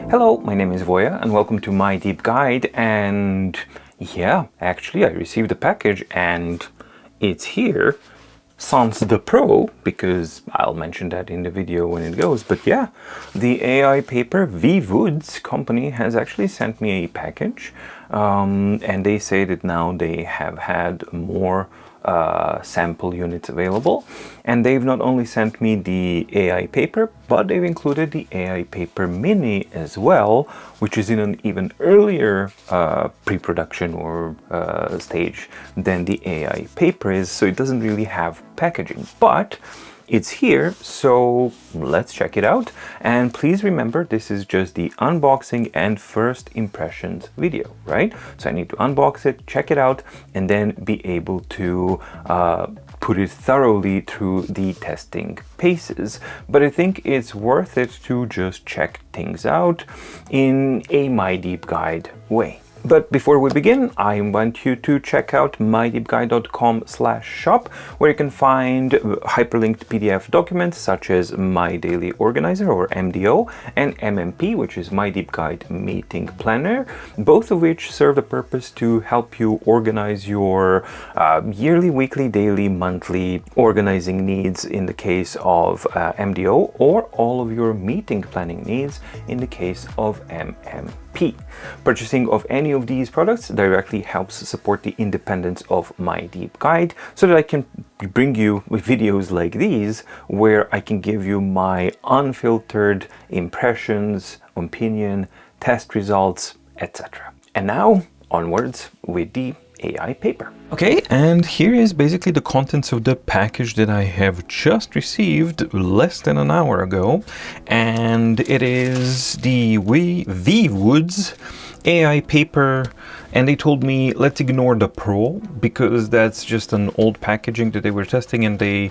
Hello, my name is Voya and welcome to My Deep Guide. And yeah, actually I received a package and it's here. Sans the Pro, because I'll mention that in the video when it goes, but yeah, the AI paper ViWoods company has actually sent me a package, and they say that now they have had more sample units available, and they've not only sent me the AI paper, but they've included the AI paper mini as well, which is in an even earlier pre-production or stage than the AI paper is, so it doesn't really have packaging, but it's here, so let's check it out. And please remember, this is just the unboxing and first impressions video, right? So I need to unbox it, check it out, and then be able to put it thoroughly through the testing paces. But I think it's worth it to just check things out in a My Deep Guide way. But before we begin, I want you to check out mydeepguide.com/shop, where you can find hyperlinked PDF documents such as My Daily Organizer or MDO and MMP, which is My Deep Guide Meeting Planner, both of which serve the purpose to help you organize your yearly, weekly, daily, monthly organizing needs in the case of MDO, or all of your meeting planning needs in the case of MMP. Purchasing of any of these products directly helps support the independence of My Deep Guide, so that I can bring you videos like these where I can give you my unfiltered impressions, opinion, test results, etc. And now onwards with the AI paper. Okay, and here is basically the contents of the package that I have just received less than an hour ago, and it is the ViWoods AI paper, and they told me let's ignore the Pro because that's just an old packaging that they were testing, and they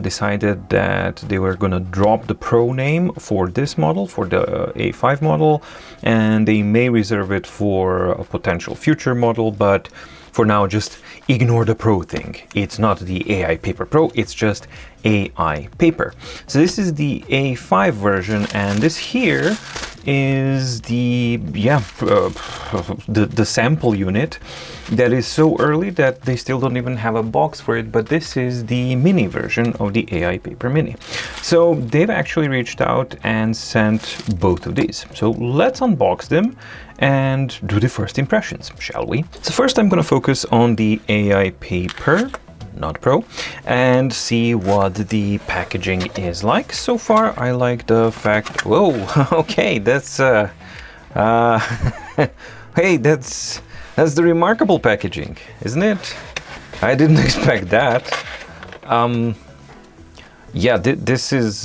decided that they were gonna drop the Pro name for this model, for the A5 model, and they may reserve it for a potential future model, but for now, just ignore the Pro thing. It's not the AI Paper Pro, it's just AI Paper. So this is the A5 version, and this here is the sample unit that is so early that they still don't even have a box for it, but this is the mini version of the AI Paper Mini. So they've actually reached out and sent both of these. So let's unbox them and do the first impressions, shall we? So first I'm going to focus on the AI Paper, not Pro, and see what the packaging is like. So far I like the fact, whoa, okay, that's hey, that's the remarkable packaging, isn't it? I didn't expect that. Yeah, this is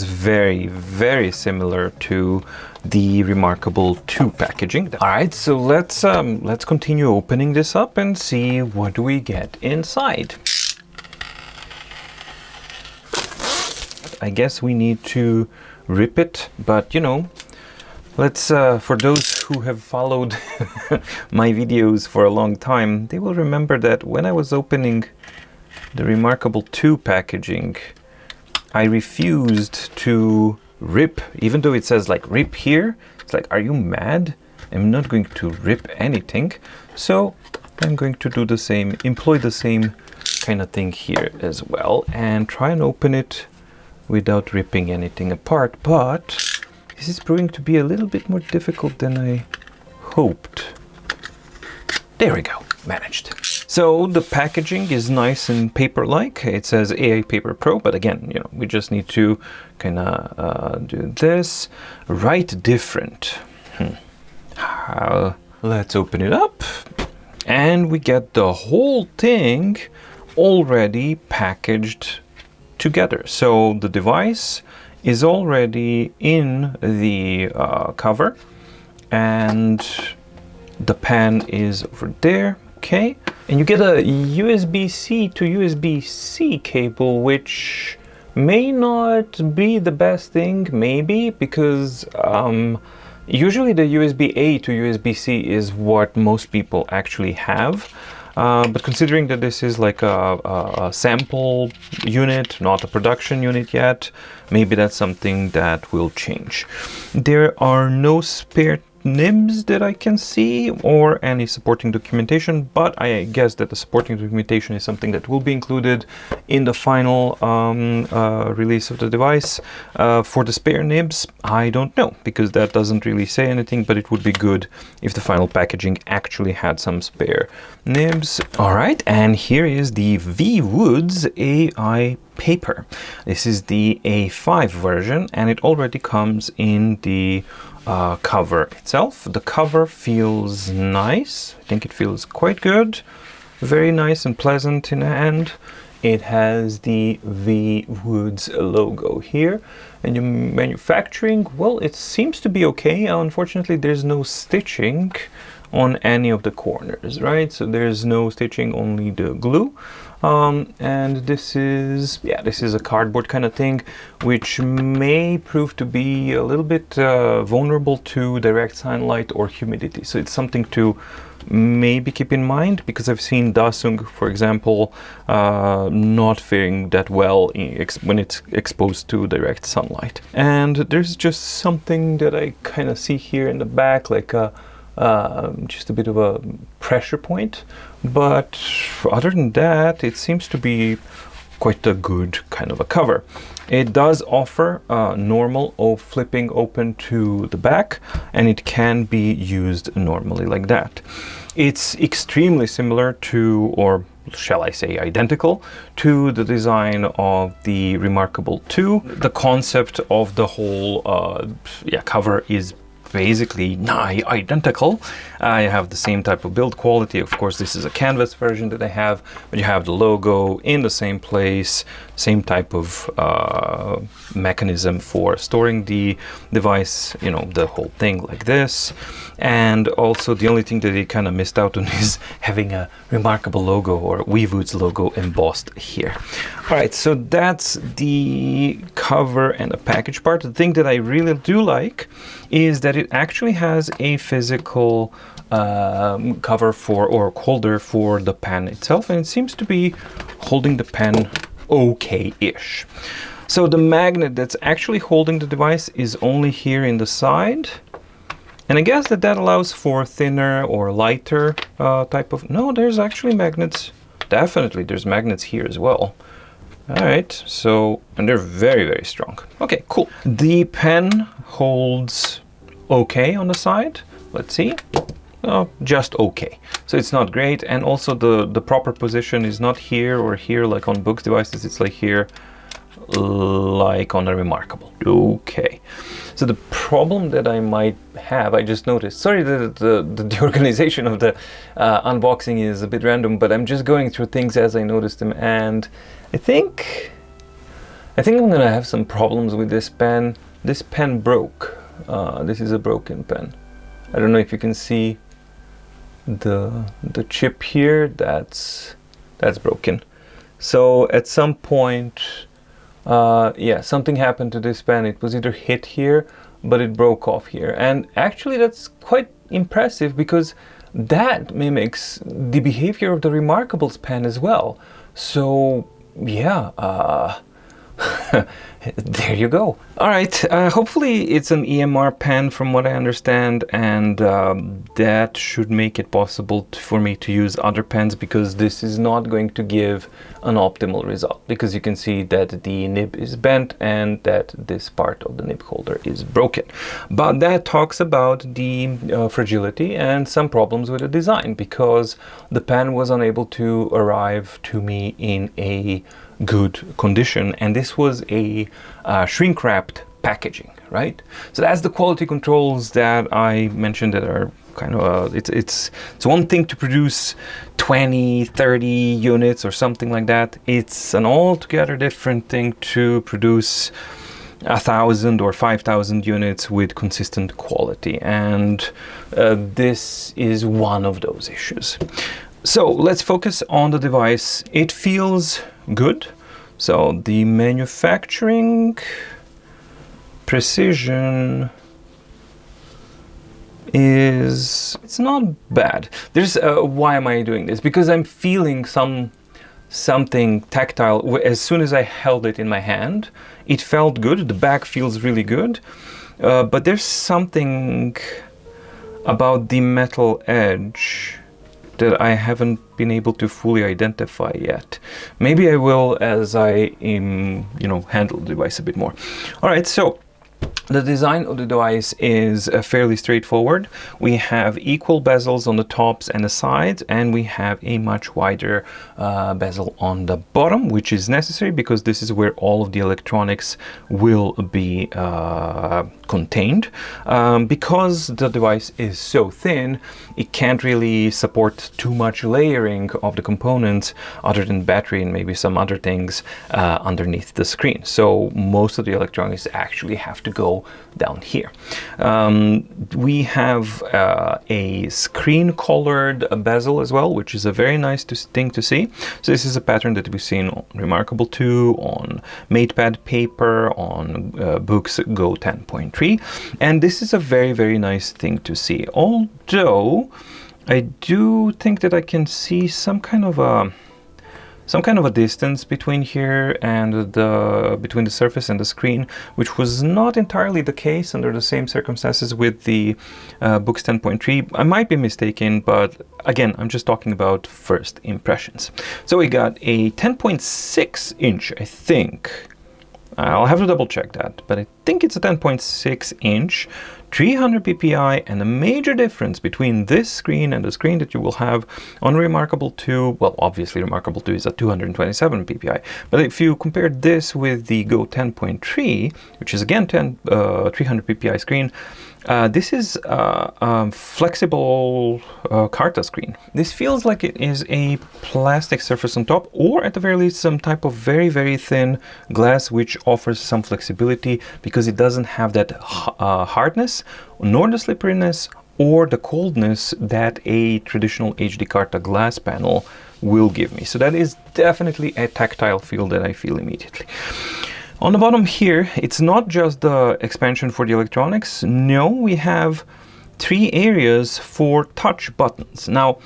very, very similar to the Remarkable 2 packaging. All right, so let's continue opening this up and see what do we get inside. I guess we need to rip it, but you know, let's for those who have followed my videos for a long time, they will remember that when I was opening the Remarkable 2 packaging, I refused to rip, even though it says like rip here. It's like, are you mad? I'm not going to rip anything. So I'm going to do the same, employ the same kind of thing here as well, and try and open it without ripping anything apart. But this is proving to be a little bit more difficult than I hoped. There we go, managed. So the packaging is nice and paper-like. It says AI Paper Pro, but again, you know, we just need to kind of do this. Write different. Let's open it up, and we get the whole thing already packaged together. So the device is already in the cover, and the pen is over there. Okay. And you get a USB-C to USB-C cable, which may not be the best thing, maybe, because usually the USB-A to USB-C is what most people actually have. but considering that this is like a sample unit, not a production unit yet, maybe that's something that will change. There are no spare nibs that I can see or any supporting documentation, but I guess that the supporting documentation is something that will be included in the final release of the device. For the spare nibs, I don't know, because that doesn't really say anything, but it would be good if the final packaging actually had some spare nibs. All right, and here is the ViWoods AI paper. This is the A5 version, and it already comes in the cover itself. The cover feels nice. I think it feels quite good. Very nice and pleasant in the hand. It has the ViWoods logo here. And your manufacturing, well, it seems to be okay. Unfortunately, there's no stitching on any of the corners, right? So there's no stitching, only the glue. And this is a cardboard kind of thing, which may prove to be a little bit vulnerable to direct sunlight or humidity. So it's something to maybe keep in mind, because I've seen Dasung, for example, not faring that well when it's exposed to direct sunlight. And there's just something that I kind of see here in the back, like just a bit of a pressure point, but other than that, it seems to be quite a good kind of a cover. It does offer normal flipping open to the back, and it can be used normally like that. It's extremely similar to, or shall I say identical to, the design of the Remarkable 2. The concept of the whole cover is basically nigh identical. I have the same type of build quality. Of course, this is a canvas version that I have, but you have the logo in the same place, same type of mechanism for storing the device, you know, the whole thing like this. And also the only thing that they kind of missed out on is having a Remarkable logo or ViWoods logo embossed here. All right, so that's the cover and the package part. The thing that I really do like is that it actually has a physical cover for, or holder for, the pen itself, and it seems to be holding the pen okay-ish. So the magnet that's actually holding the device is only here in the side, and I guess that allows for thinner or lighter type of... No, there's actually magnets. Definitely there's magnets here as well. All right, so, and they're very, very strong. Okay, cool. The pen holds okay on the side. Let's see. Oh, just okay. So it's not great, and also the proper position is not here or here like on Books devices. It's like here, like on a Remarkable. Okay. So the problem that I might have, I just noticed, sorry that the organization of the unboxing is a bit random, but I'm just going through things as I noticed them, and I think I'm gonna have some problems with this pen. This pen broke. This is a broken pen. I don't know if you can see the chip here. That's broken. So at some point, something happened to this pen. It was either hit here, but it broke off here. And actually that's quite impressive, because that mimics the behavior of the Remarkables pen as well. So yeah, there you go. All right, hopefully it's an EMR pen from what I understand, and that should make it possible for me to use other pens, because this is not going to give an optimal result, because you can see that the nib is bent and that this part of the nib holder is broken. But that talks about the fragility and some problems with the design, because the pen was unable to arrive to me in a good condition, and this was a shrink wrapped packaging, right? So that's the quality controls that I mentioned that are kind of it's one thing to produce 20, 30 units or something like that. It's an altogether different thing to produce 1,000 or 5,000 units with consistent quality, and this is one of those issues. So let's focus on the device. It feels good. So the manufacturing precision, it's not bad. There's why am I doing this? Because I'm feeling something tactile. As soon as I held it in my hand, it felt good. The back feels really good, but there's something about the metal edge that I haven't been able to fully identify yet. Maybe I will as I handle the device a bit more. All right, so the design of the device is fairly straightforward. We have equal bezels on the tops and the sides, and we have a much wider bezel on the bottom, which is necessary because this is where all of the electronics will be contained. Because the device is so thin, it can't really support too much layering of the components other than battery and maybe some other things underneath the screen. So most of the electronics actually have to go down here. We have a screen colored bezel as well, which is a very nice thing to see. So this is a pattern that we've seen on Remarkable 2, on MatePad paper, on books Go 10.3, and this is a very, very nice thing to see. Although I do think that I can see some kind of a distance between here and between the surface and the screen, which was not entirely the case under the same circumstances with the books 10.3. I might be mistaken, but again, I'm just talking about first impressions. So we got a 10.6 inch, I think. I'll have to double check that, but I think it's a 10.6 inch, 300 ppi, and the major difference between this screen and the screen that you will have on Remarkable 2, well, obviously Remarkable 2 is a 227 ppi, but if you compare this with the Go 10.3, which is again 300 ppi screen, this is a flexible Carta screen. This feels like it is a plastic surface on top, or at the very least some type of very, very thin glass which offers some flexibility because it doesn't have that hardness, nor the slipperiness, or the coldness that a traditional HD Carta glass panel will give me. So that is definitely a tactile feel that I feel immediately. On the bottom here, it's not just the expansion for the electronics. No, we have 3 areas for touch buttons. Now,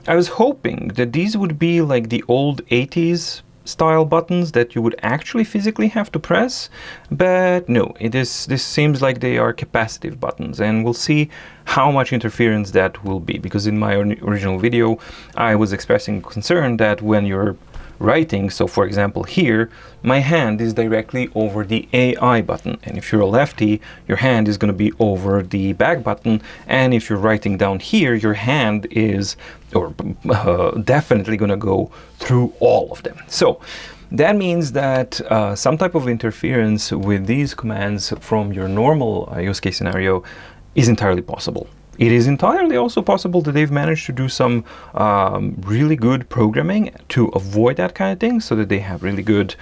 I was hoping that these would be like the old 80s style buttons that you would actually physically have to press, but no, this seems like they are capacitive buttons, and we'll see how much interference that will be, because in my original video I was expressing concern that when you're writing, so for example here, my hand is directly over the AI button, and if you're a lefty, your hand is going to be over the back button, and if you're writing down here, your hand is definitely going to go through all of them. So that means that some type of interference with these commands from your normal use case scenario is entirely possible. It is entirely also possible that they've managed to do some really good programming to avoid that kind of thing, so that they have really good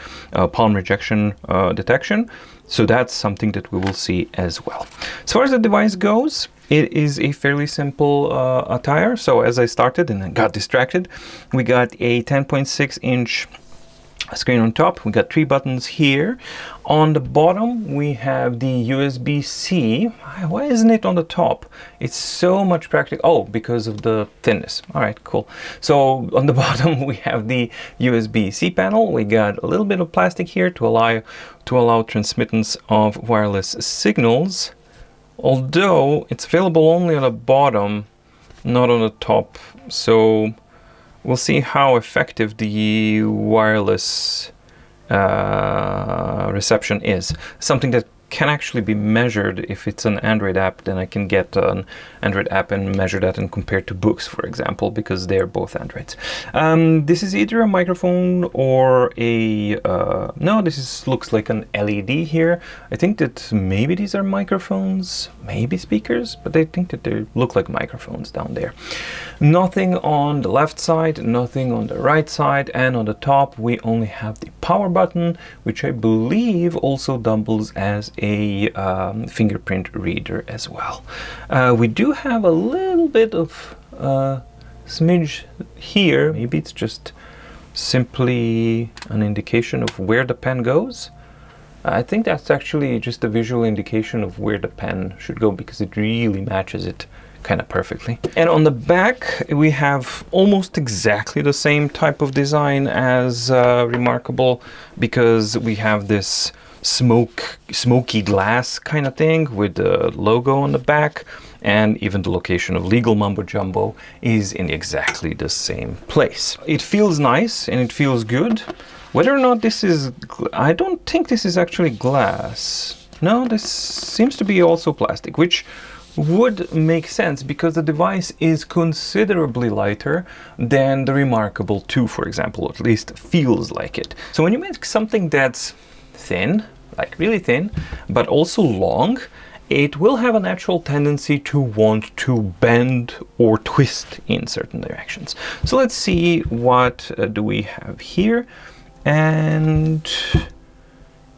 palm rejection detection. So that's something that we will see as well. As far as the device goes, it is a fairly simple attire. So as I started and then got distracted, we got a 10.6 inch screen on top. We got 3 buttons here. On the bottom we have the USB-C. Why isn't it on the top? It's so much practical. Oh, because of the thinness. All right, cool. So on the bottom we have the USB-C panel. We got a little bit of plastic here to allow transmittance of wireless signals, although it's available only on the bottom, not on the top. So we'll see how effective the wireless reception is. Something that can actually be measured. If it's an Android app, then I can get an Android app and measure that and compare to books, for example, because they're both Androids. This is either a microphone or a... no, looks like an LED here. I think that maybe these are microphones, maybe speakers, but I think that they look like microphones down there. Nothing on the left side, nothing on the right side, and on the top we only have the power button, which I believe also doubles as a fingerprint reader as well. We do have a little bit of smidge here. Maybe it's just simply an indication of where the pen goes. I think that's actually just a visual indication of where the pen should go, because it really matches it kind of perfectly. And on the back, we have almost exactly the same type of design as Remarkable, because we have this smoky glass kind of thing with the logo on the back, and even the location of legal mumbo jumbo is in exactly the same place. It feels nice and it feels good. Whether or not this is, I don't think this is actually glass. No, this seems to be also plastic, which would make sense because the device is considerably lighter than the Remarkable 2, for example, or at least feels like it. So when you make something that's thin, like really thin, but also long, it will have a natural tendency to want to bend or twist in certain directions. So let's see what do we have here. And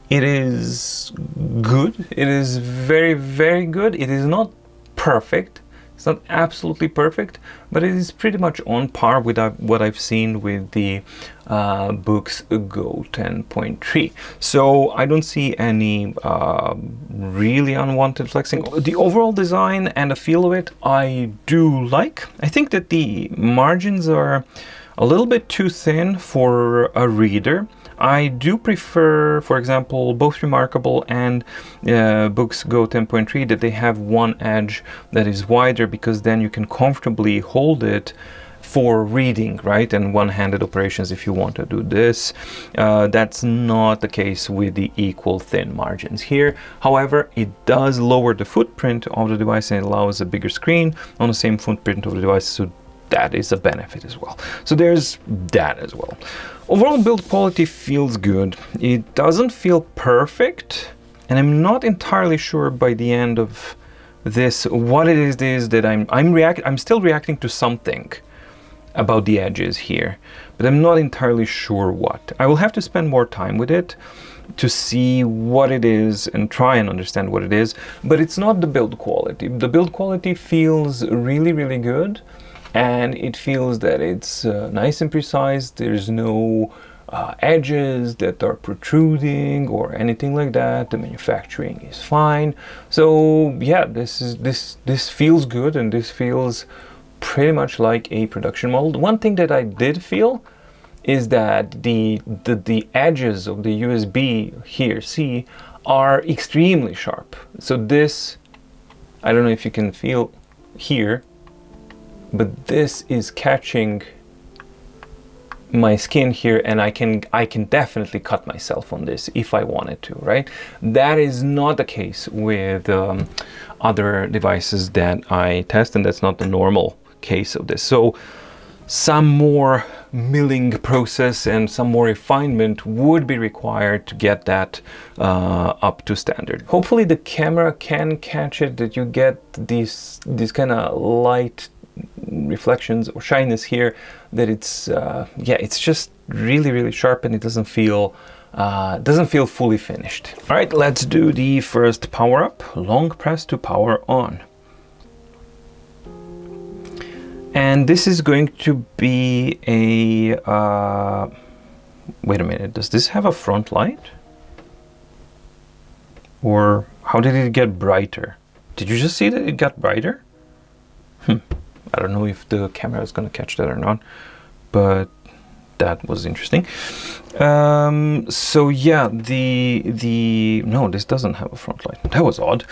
it is good. It is very, very good. It is not perfect. It's not absolutely perfect, but it is pretty much on par with what I've seen with the Books Go 10.3. So I don't see any really unwanted flexing. The overall design and the feel of it, I do like. I think that the margins are a little bit too thin for a reader. I do prefer, for example, both Remarkable and Books Go 10.3 that they have one edge that is wider, because then you can comfortably hold it for reading, right? And one-handed operations if you want to do this. That's not the case with the equal thin margins here. However, it does lower the footprint of the device and it allows a bigger screen on the same footprint of the device, so that is a benefit as well. So there's that as well. Overall build quality feels good. It doesn't feel perfect, and I'm not entirely sure by the end of this what it is that I'm still reacting to something about the edges here, but I'm not entirely sure what. I will have to spend more time with it to see what it is and try and understand what it is, but it's not the build quality. The build quality feels really, really good. And it feels that it's nice and precise. There's no edges that are protruding or anything like that. The manufacturing is fine. So yeah, this feels good, and this feels pretty much like a production model. One thing that I did feel is that the edges of the USB here, C, are extremely sharp. So this, I don't know if you can feel here, but this is catching my skin here, and I can definitely cut myself on this if I wanted to, right? That is not the case with other devices that I test, and that's not the normal case of this. So some more milling process and some more refinement would be required to get that up to standard. Hopefully the camera can catch it, that you get these kind of light reflections or shyness here, that it's yeah, it's just really, really sharp, and it doesn't feel fully finished. All right, let's do the first power up. Long press to power on. And this is going to be a wait a minute, does this have a front light? Or how did it get brighter? Did you just see that it got brighter? I don't know if the camera is going to catch that or not, but that was interesting. So yeah, no, this doesn't have a front light. That was odd.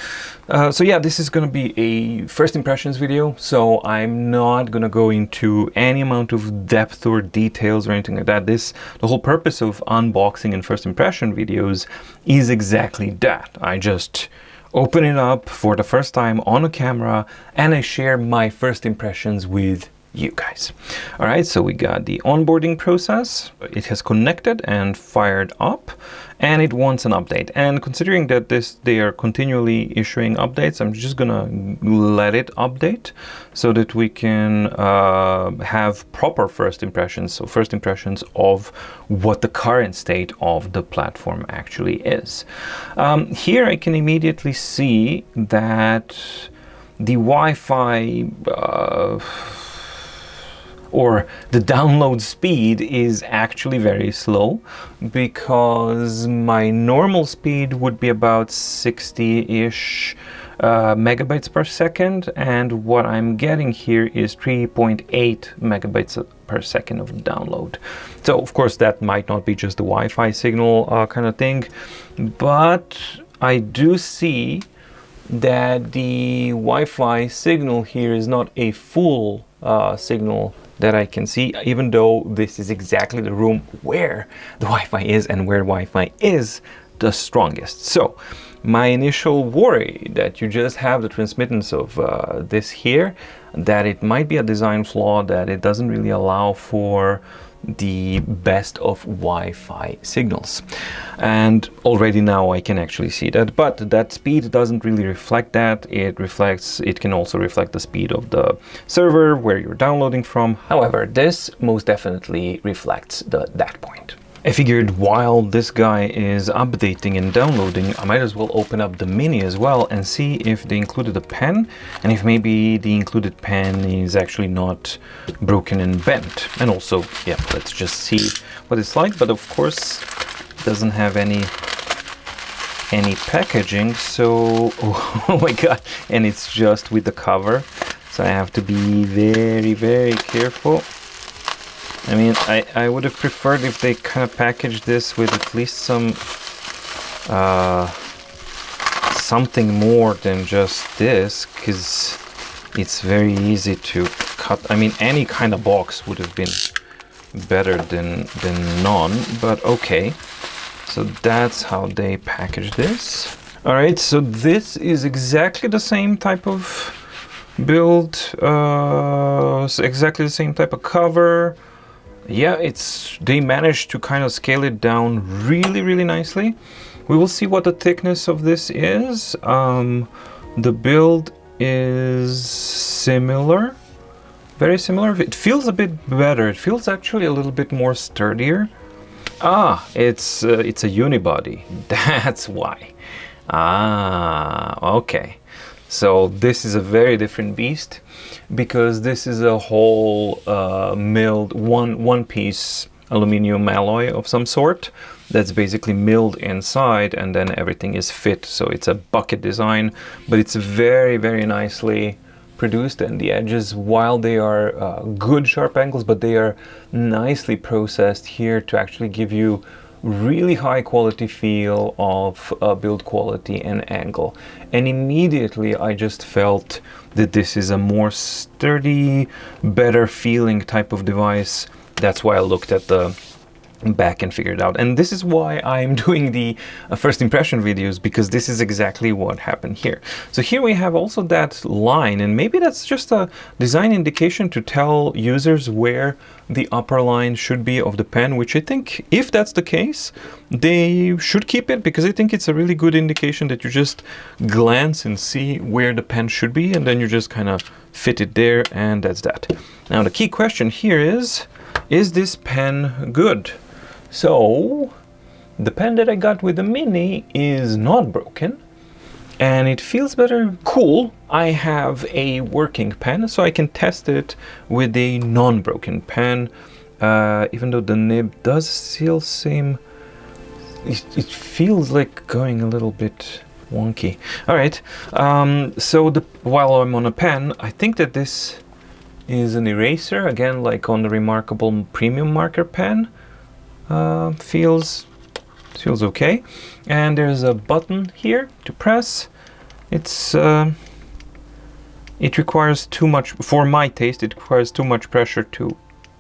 So yeah, this is going to be a first impressions video, so I'm not going to go into any amount of depth or details or anything like that. The whole purpose of unboxing and first impression videos is exactly that. I just open it up for the first time on a camera, and I share my first impressions with you guys. All right, so we got the onboarding process. It has connected and fired up, and it wants an update. And considering that they are continually issuing updates, I'm just gonna let it update so that we can have proper first impressions. So first impressions of what the current state of the platform actually is. Here I can immediately see that the Wi-Fi or the download speed is actually very slow, because my normal speed would be about 60-ish megabytes per second, and what I'm getting here is 3.8 megabytes per second of download. So of course that might not be just the Wi-Fi signal kind of thing, but I do see that the Wi-Fi signal here is not a full signal that I can see, even though this is exactly the room where the Wi-Fi is and where Wi-Fi is the strongest. So my initial worry that you just have the transmittance of this here, that it might be a design flaw, that it doesn't really allow for the best of Wi-Fi signals. And already now I can actually see that, but that speed doesn't really reflect that. It can also reflect the speed of the server where you're downloading from. However, this most definitely reflects that point. I figured while this guy is updating and downloading, I might as well open up the Mini as well and see if they included a pen, and if maybe the included pen is actually not broken and bent. And also, yeah, let's just see what it's like. But of course, it doesn't have any packaging, so oh my god, and it's just with the cover, so I have to be very, very careful. I mean, I would have preferred if they kind of packaged this with at least some something more than just this, because it's very easy to cut. I mean, any kind of box would have been better than none, but okay. So that's how they package this. All right, so this is exactly the same type of build, exactly the same type of cover. Yeah, they managed to kind of scale it down really, really nicely. We will see what the thickness of this is. The build is similar, very similar. It feels a bit better. It feels actually a little bit more sturdier. Ah, it's a unibody. That's why. Ah, okay. So this is a very different beast, because this is a whole milled one-piece aluminum alloy of some sort that's basically milled inside, and then everything is fit. So it's a bucket design, but it's very, very nicely produced, and the edges, while they are good sharp angles, but they are nicely processed here to actually give you really high quality feel of build quality and angle. And immediately I just felt that this is a more sturdy, better feeling type of device. That's why I looked at the back and figured out. And this is why I'm doing the first impression videos, because this is exactly what happened here. So here we have also that line, and maybe that's just a design indication to tell users where the upper line should be of the pen, which I think if that's the case, they should keep it, because I think it's a really good indication that you just glance and see where the pen should be, and then you just kind of fit it there, and that's that. Now the key question here is this pen good? So the pen that I got with the Mini is not broken, and it feels better. Cool. I have a working pen, so I can test it with a non-broken pen, even though the nib does still seem, it feels like going a little bit wonky. All right, so while I'm on a pen, I think that this is an eraser, again, like on the Remarkable premium marker pen. Feels okay. And there's a button here to press. It requires too much, for my taste, it requires too much pressure to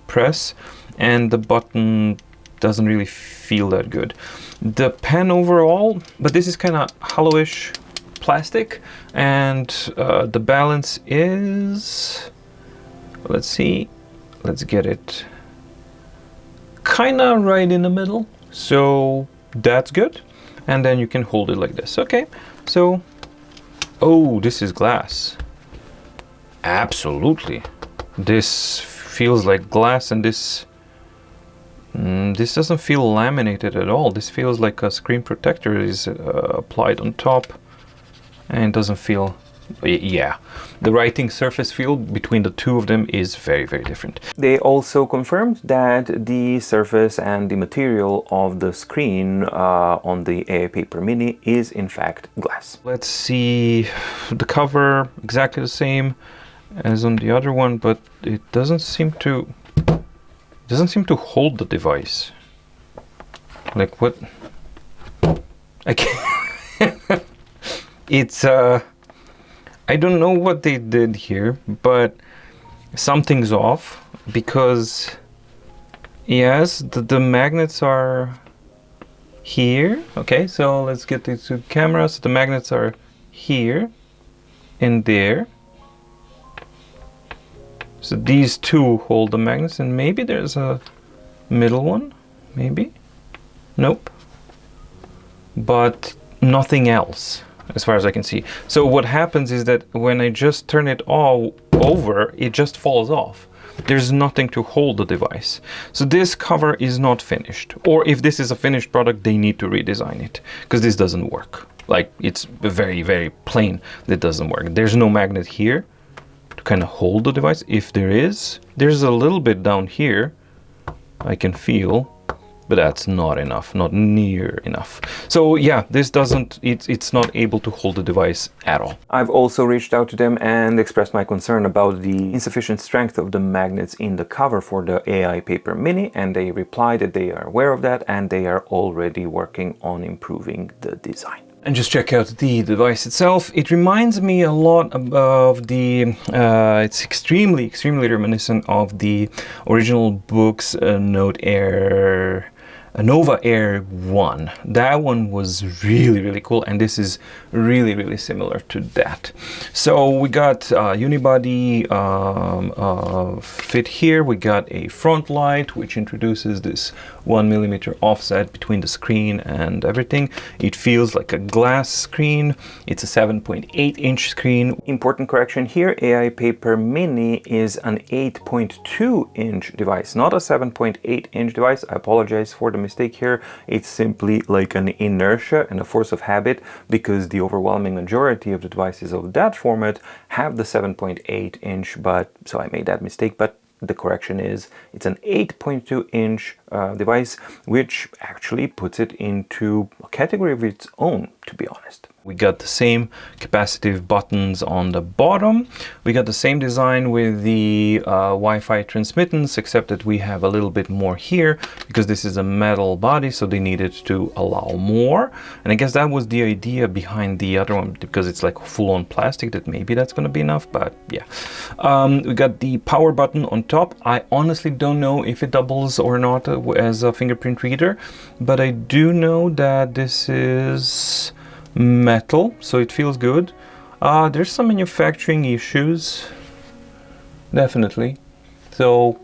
press, and the button doesn't really feel that good. The pen overall, but this is kind of hollowish plastic, and the balance is, let's see, let's get it kind of right in the middle, so that's good. And then you can hold it like this. Okay, so, oh, this is glass. Absolutely, this feels like glass, and this doesn't feel laminated at all. This feels like a screen protector is applied on top, and it doesn't feel yeah, the writing surface field between the two of them is very, very different. They also confirmed that the surface and the material of the screen on the AI Paper Mini is in fact glass. Let's see the cover, exactly the same as on the other one, but it doesn't seem to hold the device. Like what? I can't. It's I don't know what they did here, but something's off, because yes, the magnets are here. Okay, so let's get these two cameras. The magnets are here and there. So these two hold the magnets, and maybe there's a middle one, maybe? Nope. But nothing else, as far as I can see. So what happens is that when I just turn it all over, it just falls off. There's nothing to hold the device. So this cover is not finished. Or if this is a finished product, they need to redesign it, because this doesn't work. Like, it's very, very plain that it doesn't work. There's no magnet here to kind of hold the device. If there is, there's a little bit down here I can feel, but that's not enough, not near enough. So yeah, this doesn't, it's not able to hold the device at all. I've also reached out to them and expressed my concern about the insufficient strength of the magnets in the cover for the AI Paper Mini, and they replied that they are aware of that and they are already working on improving the design. And just check out the device itself. It reminds me a lot of the, it's extremely reminiscent of the original books Nova Air 1. That one was really cool, and this is really similar to that. So we got unibody fit here. We got a front light, which introduces this 1mm offset between the screen and everything. It feels like a glass screen. It's a 7.8-inch screen. Important correction here, AI Paper Mini is an 8.2-inch device, not a 7.8-inch device. I apologize for the mistake here. It's simply like an inertia and a force of habit, because the overwhelming majority of the devices of that format have the 7.8-inch, but so I made that mistake. But the correction is it's an 8.2-inch device, which actually puts it into a category of its own, to be honest. We got the same capacitive buttons on the bottom. We got the same design with the Wi-Fi transmittance, except that we have a little bit more here, because this is a metal body, so they needed to allow more. And I guess that was the idea behind the other one, because it's like full-on plastic, that maybe that's going to be enough, but yeah. We got the power button on top. I honestly don't know if it doubles or not as a fingerprint reader, but I do know that this is metal, so it feels good. There's some manufacturing issues, definitely. So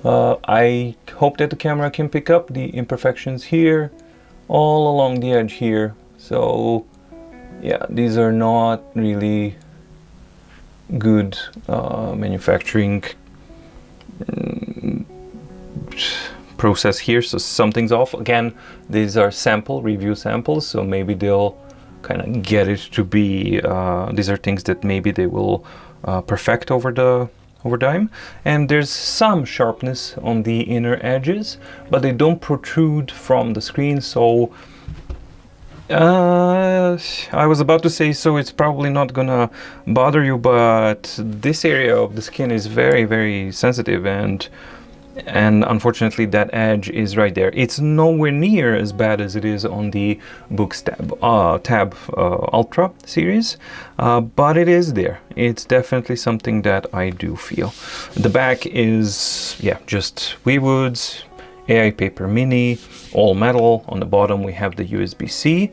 I hope that the camera can pick up the imperfections here, all along the edge here. So yeah, these are not really good manufacturing process here, so something's off. Again, these are review samples, so maybe they'll kind of get it to be these are things that maybe they will perfect over time. And there's some sharpness on the inner edges, but they don't protrude from the screen. So I was about to say, so it's probably not gonna bother you, but this area of the skin is very sensitive, and unfortunately that edge is right there. It's nowhere near as bad as it is on the Books Tab Ultra series, but it is there. It's definitely something that I do feel. The back is, yeah, just ViWoods, AI Paper Mini, all metal. On the bottom we have the USB-C,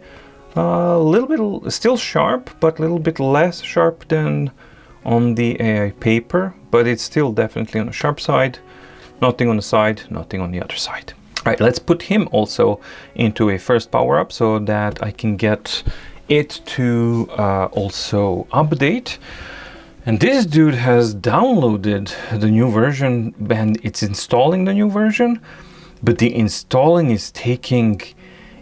a little bit still sharp, but a little bit less sharp than on the AI Paper, but it's still definitely on the sharp side. Nothing on the side, nothing on the other side. Right, let's put him also into a first power up so that I can get it to also update. And this dude has downloaded the new version and it's installing the new version, but the installing is taking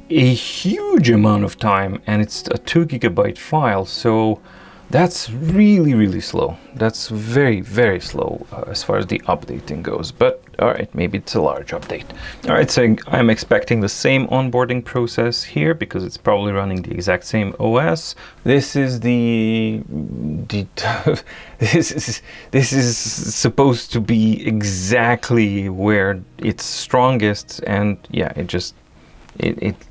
a huge amount of time, and it's a 2 GB file. So That's really, really slow. That's very, very slow as far as the updating goes. But all right, maybe it's a large update. All right, so I'm expecting the same onboarding process here because it's probably running the exact same OS. This is this is supposed to be exactly where it's strongest, and yeah,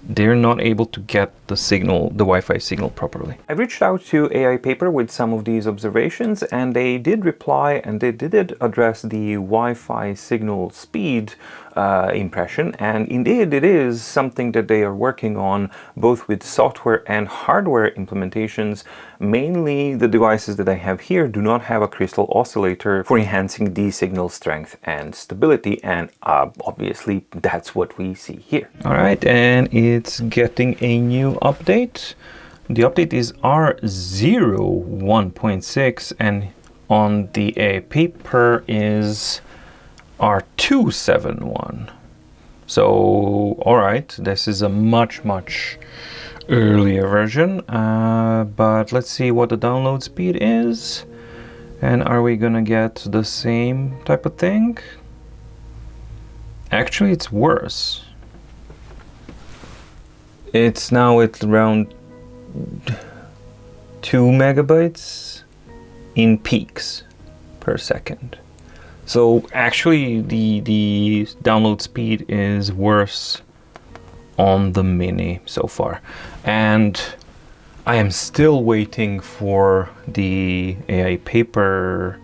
they're not able to get the signal, the Wi-Fi signal properly. I reached out to AI Paper with some of these observations, and they did reply, and they did address the Wi-Fi signal speed impression, and indeed it is something that they are working on both with software and hardware implementations. Mainly the devices that I have here do not have a crystal oscillator for enhancing the signal strength and stability, and obviously that's what we see here. All right, and it's getting a new update. The update is R01.6, and on the AI Paper is R271. So, all right, this is a much earlier version, but let's see what the download speed is. And are we gonna get the same type of thing? Actually, it's worse. It's now at around 2 megabytes in peaks per second. So actually the download speed is worse on the Mini so far. And I am still waiting for the AI Paper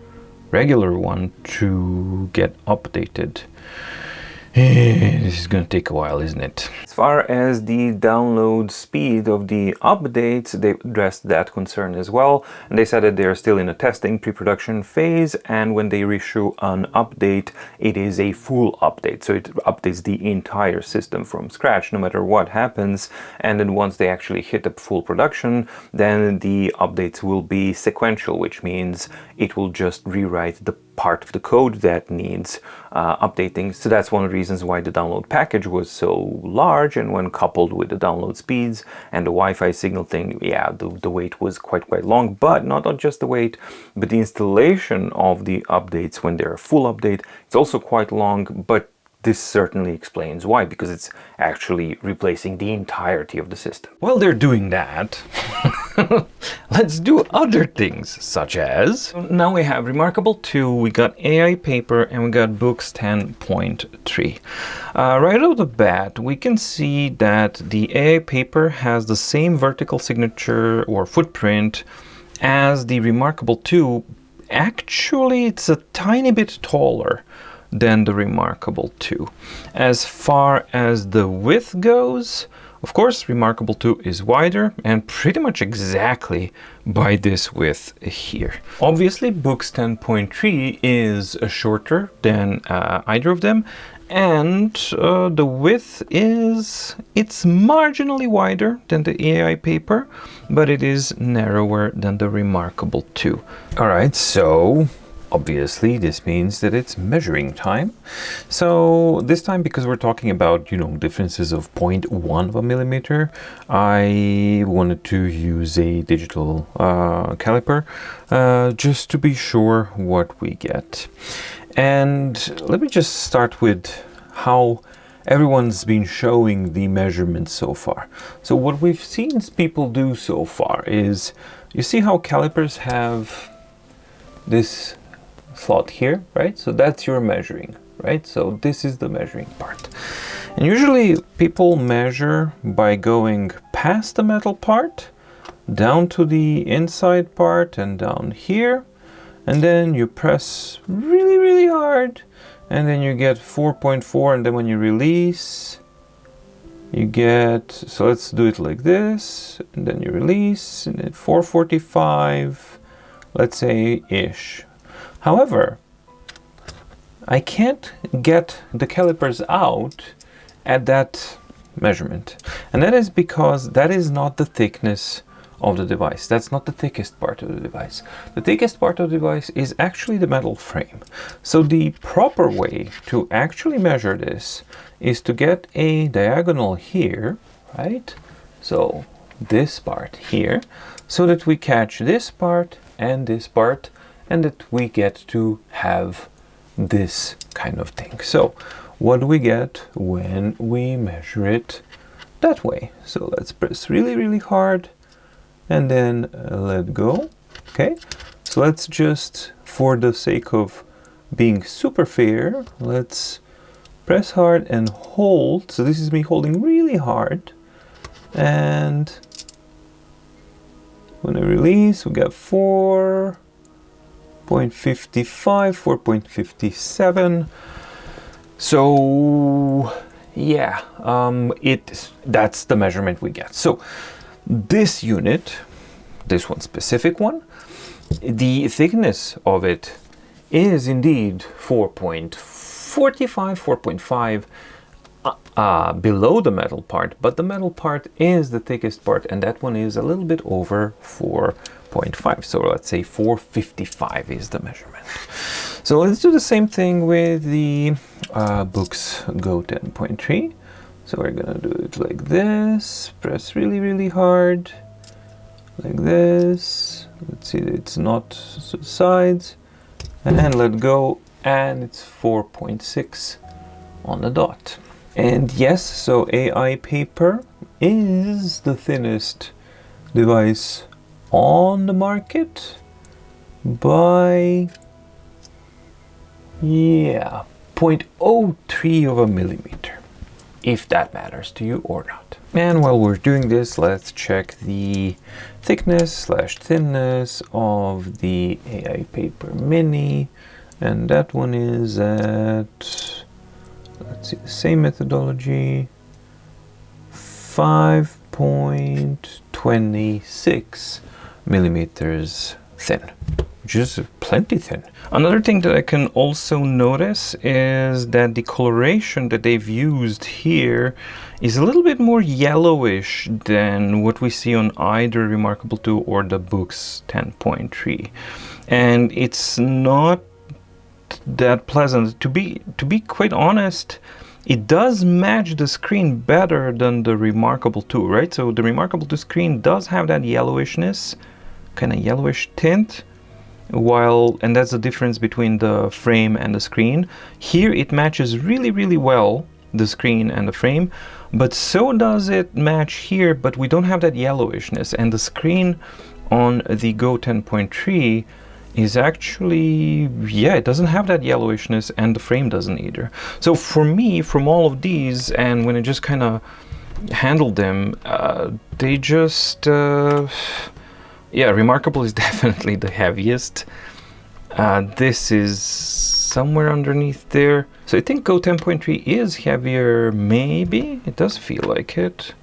regular one to get updated. This is going to take a while, isn't it? As far as the download speed of the updates, they addressed that concern as well. And they said that they are still in a testing pre-production phase, and when they reissue an update, it is a full update. So it updates the entire system from scratch, no matter what happens. And then once they actually hit the full production, then the updates will be sequential, which means it will just rewrite the part of the code that needs updating. So that's one of the reasons why the download package was so large, and when coupled with the download speeds and the Wi-Fi signal thing, yeah, the wait was quite long. But not just the wait, but the installation of the updates when they're a full update, it's also quite long. But this certainly explains why, because it's actually replacing the entirety of the system. While they're doing that, let's do other things, such as... Now we have Remarkable 2, we got AI Paper, and we got Books 10.3. Right out of the bat, we can see that the AI Paper has the same vertical signature or footprint as the Remarkable 2. Actually, it's a tiny bit taller than the Remarkable 2. As far as the width goes, of course, Remarkable 2 is wider and pretty much exactly by this width here. Obviously, Books 10.3 is shorter than either of them, and the width it's marginally wider than the AI Paper, but it is narrower than the Remarkable 2. All right, so obviously, this means that it's measuring time. So this time, because we're talking about, differences of 0.1 of a millimeter, I wanted to use a digital caliper just to be sure what we get. And let me just start with how everyone's been showing the measurements so far. So what we've seen people do so far is, you see how calipers have this slot here, right? So that's your measuring, right? So this is the measuring part. And usually people measure by going past the metal part, down to the inside part and down here. And then you press really hard, and then you get 4.4, and then when you release, you get, so let's do it like this, and then you release, and then 445, let's say, ish. However, I can't get the calipers out at that measurement. And that is because that is not the thickness of the device. That's not the thickest part of the device. The thickest part of the device is actually the metal frame. So the proper way to actually measure this is to get a diagonal here, right? So this part here, so that we catch this part, and that we get to have this kind of thing. So what do we get when we measure it that way? So let's press really, really hard and then let go. Okay, so let's just, for the sake of being super fair, let's press hard and hold. So this is me holding really hard, and when I release, we get 4.55, 4.57. So yeah, that's the measurement we get. So this unit, this one specific one, the thickness of it is indeed 4.45, 4.5 below the metal part, but the metal part is the thickest part, and that one is a little bit over 4.5. So let's say 4.55 is the measurement. So let's do the same thing with the books Go 10.3. So we're gonna do it like this, press really, really hard, like this. Let's see that it's not sides, and let go, and it's 4.6 on the dot. And yes, so AI paper is the thinnest device on the market by, yeah, 0.03 of a millimeter, if that matters to you or not. And while we're doing this, let's check the thickness/thinness of the AI paper mini, and that one is at, let's see, the same methodology, 5.26 millimeters thin, which is plenty thin. Another thing that I can also notice is that the coloration that they've used here is a little bit more yellowish than what we see on either Remarkable 2 or the books 10.3. And it's not that pleasant. To be quite honest, it does match the screen better than the Remarkable 2, right? So the Remarkable 2 screen does have that yellowishness, kind of yellowish tint, and that's the difference between the frame and the screen. Here it matches really, really well, the screen and the frame, but so does it match here, but we don't have that yellowishness, and the screen on the Go 10.3 is actually, yeah, it doesn't have that yellowishness, and the frame doesn't either. So for me, from all of these, and when I just kind of handled them, they just, yeah, Remarkable is definitely the heaviest. This is somewhere underneath there. So I think Go 10.3 is heavier, maybe. It does feel like it,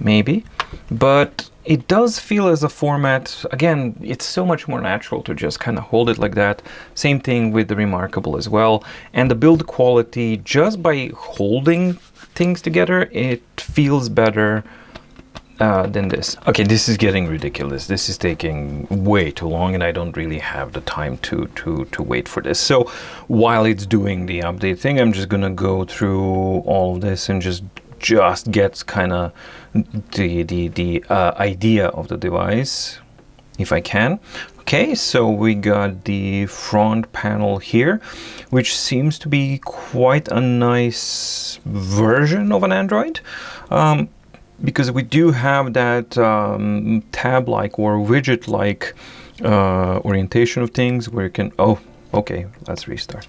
maybe. But it does feel as a format, again, it's so much more natural to just kind of hold it like that. Same thing with the Remarkable as well. And the build quality, just by holding things together, it feels better than this. Okay, this is getting ridiculous. This is taking way too long, and I don't really have the time to wait for this. So while it's doing the update thing, I'm just gonna go through all of this and just get kind of the idea of the device, if I can. Okay, so we got the front panel here, which seems to be quite a nice version of an Android. Because we do have that tab-like or widget-like orientation of things where you can, oh, okay, let's restart.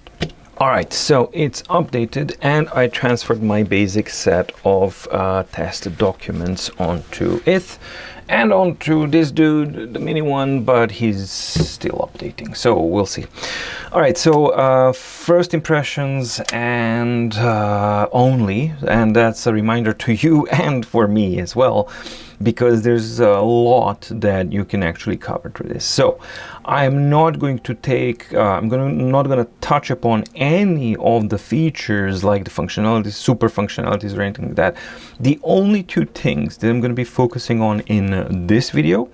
All right, so it's updated, and I transferred my basic set of test documents onto it and onto this dude, the mini one, but he's still updating, so we'll see. All right, so first impressions and only, and that's a reminder to you and for me as well, because there's a lot that you can actually cover through this. So I'm not going to take, not going to touch upon any of the features like the functionalities, super functionalities or anything like that. The only two things that I'm going to be focusing on in this video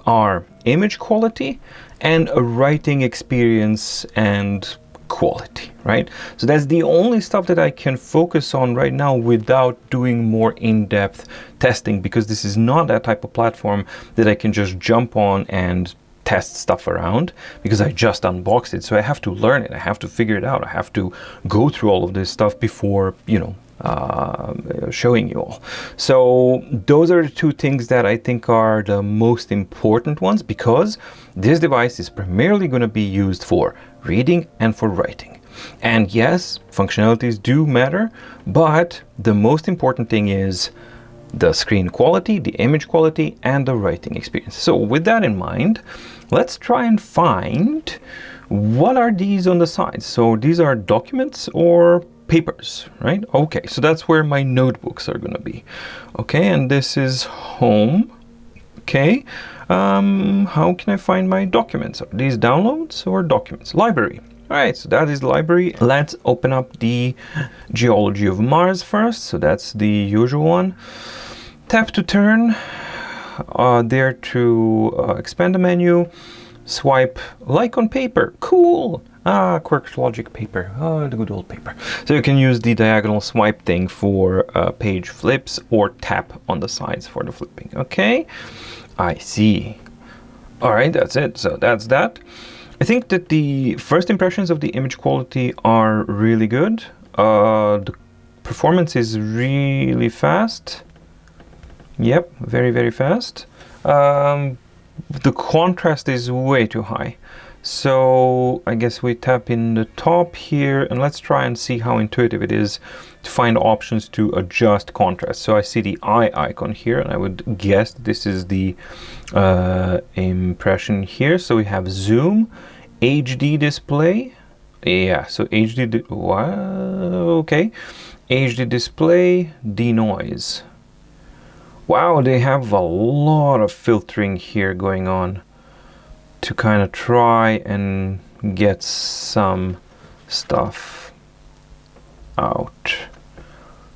are image quality and a writing experience and quality, right? So that's the only stuff that I can focus on right now without doing more in-depth testing, because this is not that type of platform that I can just jump on and test stuff around, because I just unboxed it. So I have to learn it. I have to figure it out. I have to go through all of this stuff before, showing you all. So those are the two things that I think are the most important ones, because this device is primarily going to be used for reading and for writing. And yes, functionalities do matter, but the most important thing is the screen quality, the image quality, and the writing experience. So with that in mind, let's try and find what are these on the sides. So these are documents or papers, right? Okay, so that's where my notebooks are going to be. Okay, and this is home. Okay, how can I find my documents? Are these downloads or documents? Library. All right, so that is library. Let's open up the geology of Mars first. So that's the usual one. Tap to turn. There to expand the menu. Swipe like on paper. Cool. Quirk Logic paper. Oh, the good old paper. So you can use the diagonal swipe thing for page flips, or tap on the sides for the flipping. Okay, I see. All right, that's it. So that's that. I think that the first impressions of the image quality are really good. The performance is really fast. Yep, very, very fast. The contrast is way too high. So I guess we tap in the top here, and let's try and see how intuitive it is to find options to adjust contrast. So I see the eye icon here, and I would guess this is the impression here. So we have zoom, HD display. Yeah, so HD, okay. HD display, denoise. Wow, they have a lot of filtering here going on to kind of try and get some stuff out.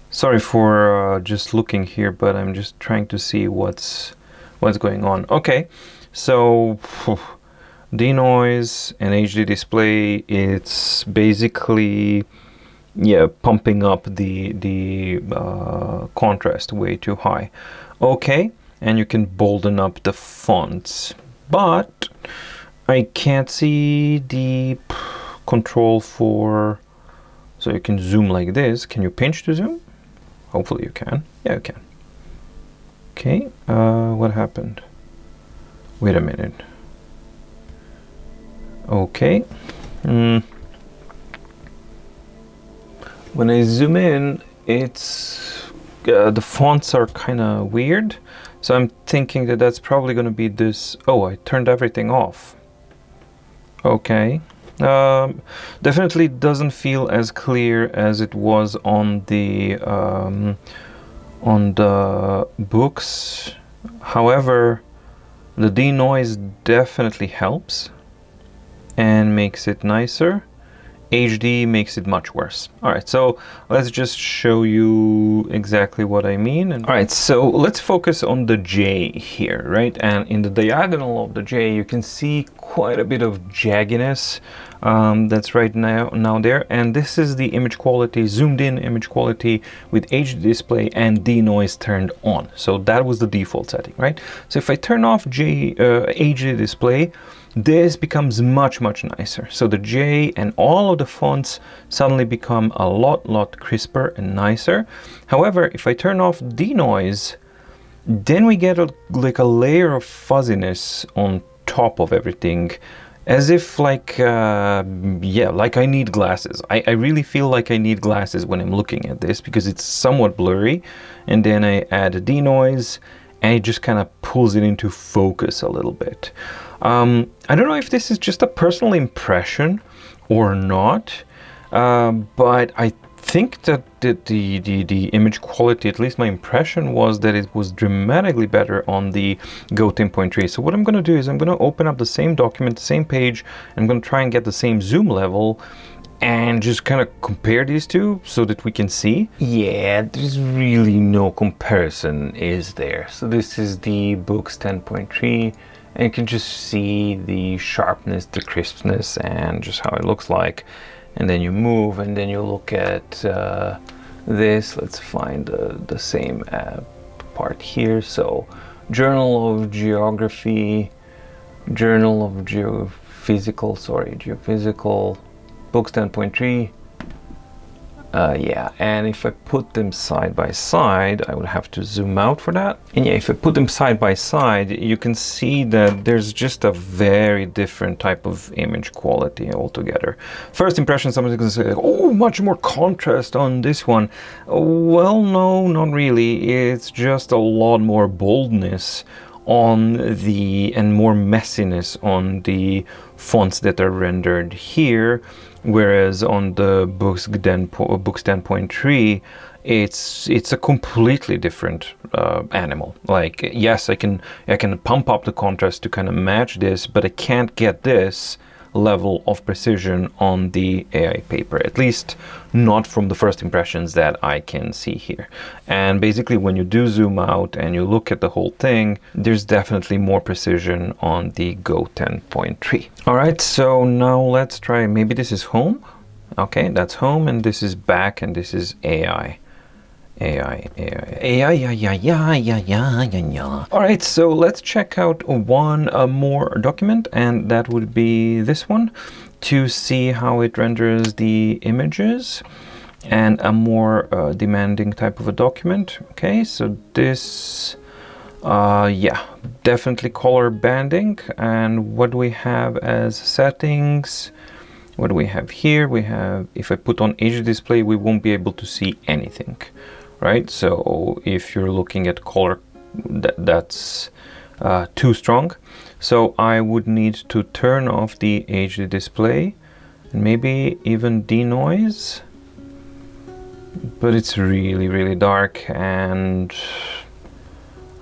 Sorry for just looking here, but I'm just trying to see what's going on. Okay, so denoise and HD display, it's basically pumping up the contrast way too high. Okay, and you can bolden up the fonts, but I can't see the control for, so you can zoom like this. Can you pinch to zoom? Hopefully you can. Yeah, you can. Okay, what happened? Wait a minute. Okay. When I zoom in, it's the fonts are kind of weird. So I'm thinking that that's probably going to be this. Oh, I turned everything off. Okay. Definitely doesn't feel as clear as it was on the books. However, the denoise definitely helps and makes it nicer. HD makes it much worse. All right, so let's just show you exactly what I mean. All right, so let's focus on the J here, right? And in the diagonal of the J, you can see quite a bit of jagginess that's right now there. And this is the image quality, zoomed in image quality with HD display and denoise turned on. So that was the default setting, right? So if I turn off HD display, this becomes much nicer. So the J and all of the fonts suddenly become a lot crisper and nicer. However, if I turn off denoise, then we get like a layer of fuzziness on top of everything, as if like like I need glasses. I really feel like I need glasses when I'm looking at this, because it's somewhat blurry. And then I add a denoise and it just kind of pulls it into focus a little bit. I don't know if this is just a personal impression or not, but I think that the image quality, at least my impression was that it was dramatically better on the Go 10.3. So what I'm going to do is I'm going to open up the same document, the same page, and I'm going to try and get the same zoom level and just kind of compare these two so that we can see. Yeah, there's really no comparison, is there? So this is the Books 10.3. And you can just see the sharpness, the crispness, and just how it looks like. and then you move, and then you look at this. Let's find the same part here. So Journal of Geography, Journal of Geophysical, books 10.3. Yeah, and if I put them side by side, I would have to zoom out for that. And yeah, if I put them side by side, you can see that there's just a very different type of image quality altogether. First impression, somebody's gonna say, oh, much more contrast on this one. Well, no, not really. It's just a lot more boldness on the, and more messiness on the fonts that are rendered here. Whereas on the books 10.3, it's a completely different animal. Like, yes, I can pump up the contrast to kind of match this, but I can't get this level of precision on the AI paper, at least not from the first impressions that I can see here. And basically, when you do zoom out and you look at the whole thing, there's definitely more precision on the Go 10.3. All right, so now let's try, maybe this is home. Okay, that's home, and this is back, and this is AI. AI. All right, so let's check out one more document, and that would be this one, to see how it renders the images, and a more demanding type of a document. Okay, so this, yeah, definitely color banding. And what do we have as settings? What do we have here? We have, if I put on HD display, we won't be able to see anything. Right, so if you're looking at color, that's too strong. So I would need to turn off the HD display and maybe even denoise. But it's really, really dark, and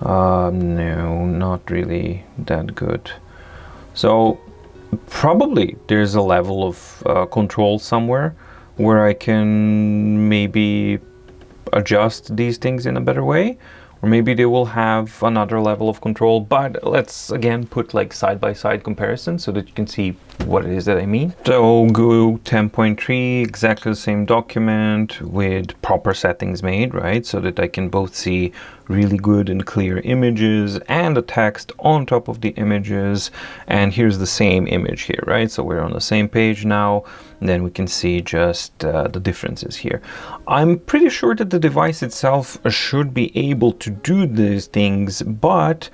no, not really that good. So probably there's a level of control somewhere where I can maybe adjust these things in a better way, or maybe they will have another level of control. But let's again put like side-by-side comparison so that you can see what it is that I mean. So Go 10.3, exactly the same document with proper settings made, right? So that I can both see really good and clear images and the text on top of the images. And here's the same image here, right? So we're on the same page now. And then we can see just the differences here. I'm pretty sure that the device itself should be able to do these things, but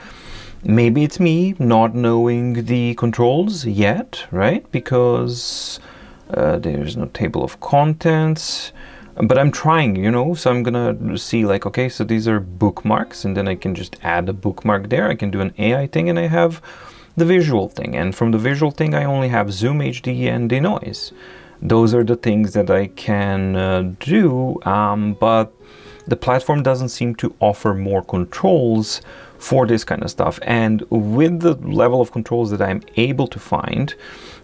maybe it's me not knowing the controls yet, right? Because there's no table of contents, but I'm trying, you know, so I'm gonna see like, okay, so these are bookmarks, and then I can just add a bookmark there. I can do an AI thing, and I have the visual thing, and from the visual thing I only have zoom, HD, and denoise. Those are the things that I can do, but the platform doesn't seem to offer more controls for this kind of stuff. And with the level of controls that I'm able to find,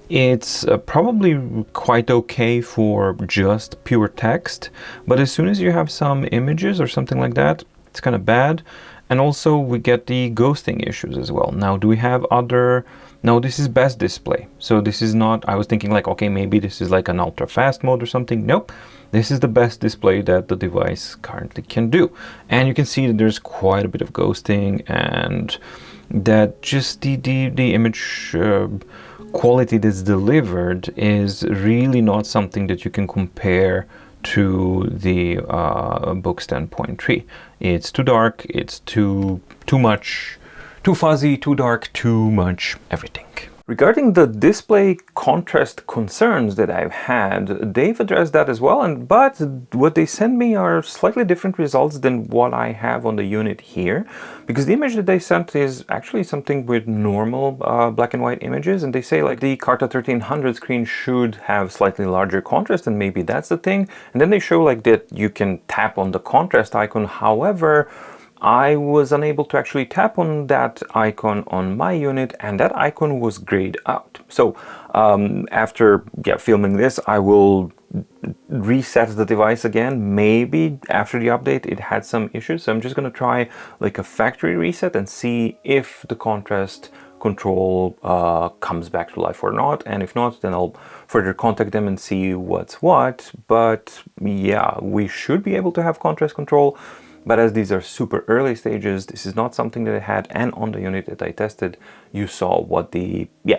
it's probably quite okay for just pure text, but as soon as you have some images or something like that, it's kind of bad. And also we get the ghosting issues as well. Now, do we have other? No, this is best display. So this is not, I was thinking like, okay, maybe this is like an ultra fast mode or something. Nope. This is the best display that the device currently can do. And you can see that there's quite a bit of ghosting, and that just the image quality that's delivered is really not something that you can compare to the books 10.3. It's too dark, it's too much, too fuzzy, too dark, too much everything. Regarding the display contrast concerns that I've had, they've addressed that as well, but what they send me are slightly different results than what I have on the unit here, because the image that they sent is actually something with normal black and white images, and they say like the Carta 1300 screen should have slightly larger contrast, and maybe that's the thing. And then they show like that you can tap on the contrast icon. However, I was unable to actually tap on that icon on my unit, and that icon was grayed out. So after filming this, I will reset the device again. Maybe after the update it had some issues, so I'm just going to try like a factory reset and see if the contrast control comes back to life or not, and if not, then I'll further contact them and see what's what. But yeah, we should be able to have contrast control. But as these are super early stages, this is not something that I had, and on the unit that I tested, you saw what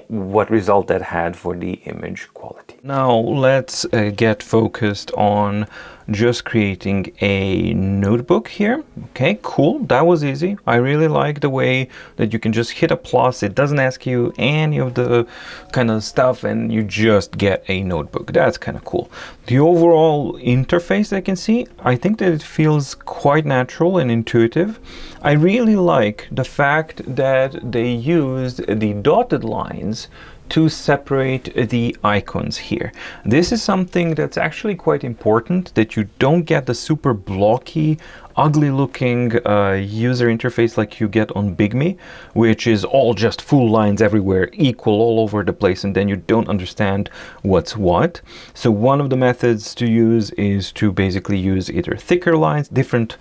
what result that had for the image quality. Now let's get focused on just creating a notebook here. Okay, cool, that was easy. I really like the way that you can just hit a plus, it doesn't ask you any of the kind of stuff, and you just get a notebook. That's kind of cool. The overall interface I can see, I think that it feels quite natural and intuitive. I really like the fact that they used the dotted lines to separate the icons here. This is something that's actually quite important, that you don't get the super blocky, ugly looking user interface like you get on Bigme, which is all just full lines everywhere, equal all over the place, and then you don't understand what's what. So one of the methods to use is to basically use either thicker lines, different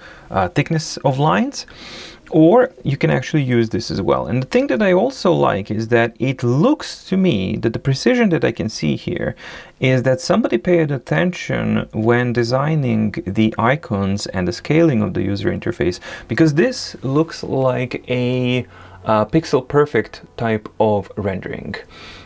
thickness of lines, or you can actually use this as well. And the thing that I also like is that it looks to me that the precision that I can see here is that somebody paid attention when designing the icons and the scaling of the user interface, because this looks like a pixel perfect type of rendering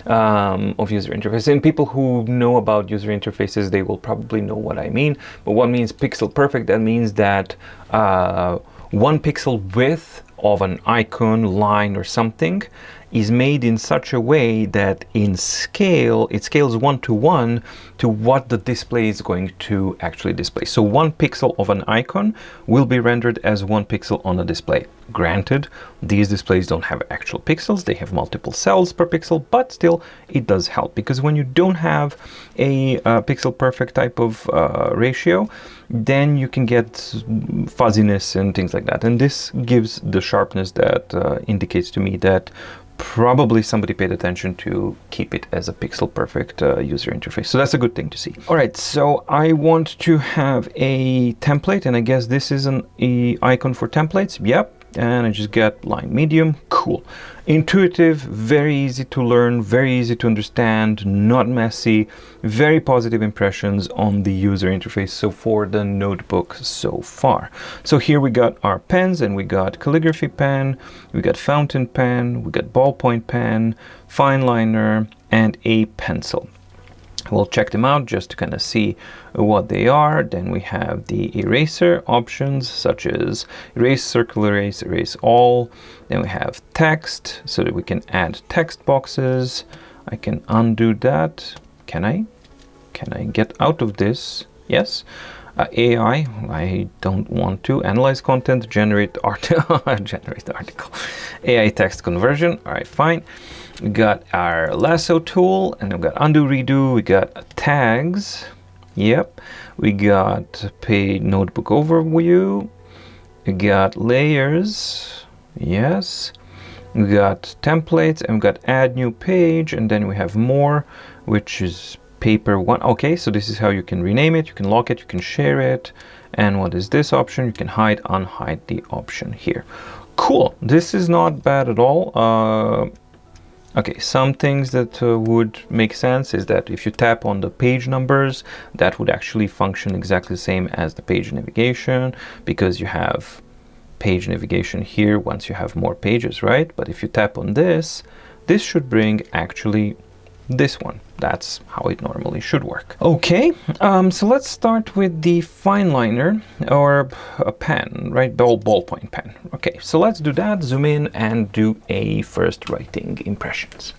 of user interface. And people who know about user interfaces, they will probably know what I mean. But what means pixel perfect? That means that 1 pixel width of an icon, line, or something is made in such a way that in scale, it scales 1-to-1 to what the display is going to actually display. So 1 pixel of an icon will be rendered as 1 pixel on a display. Granted, these displays don't have actual pixels, they have multiple cells per pixel, but still it does help, because when you don't have a pixel perfect type of ratio, then you can get fuzziness and things like that. And this gives the sharpness that indicates to me that probably somebody paid attention to keep it as a pixel perfect user interface. So that's a good thing to see. All right, so I want to have a template, and I guess this is an icon for templates. Yep. And I just get line medium. Cool. Intuitive, very easy to learn, very easy to understand, not messy, very positive impressions on the user interface so for the notebook so far. So here we got our pens, and we got calligraphy pen, we got fountain pen, we got ballpoint pen, fine liner, and a pencil. We'll check them out just to kind of see what they are. Then we have the eraser options, such as erase, circle erase, erase all. Then we have text, so that we can add text boxes. I can undo that. Can I? Can I get out of this? Yes. AI, I don't want to. Analyze content, generate article. AI text conversion. All right, fine. We got our lasso tool, and we've got undo, redo. We got tags. Yep. We got page notebook overview. We got layers. Yes. We got templates, and we got add new page, and then we have more, which is paper one. Okay, so this is how you can rename it, you can lock it, you can share it. And what is this option? You can hide, unhide the option here. Cool. This is not bad at all. Okay, some things that would make sense is that if you tap on the page numbers, that would actually function exactly the same as the page navigation, because you have page navigation here once you have more pages, right? But if you tap on this, this should bring actually this one. That's how it normally should work. Okay, so let's start with the fine liner, or a pen, right? Ballpoint pen. Okay, so let's do that, zoom in and do a first writing impressions.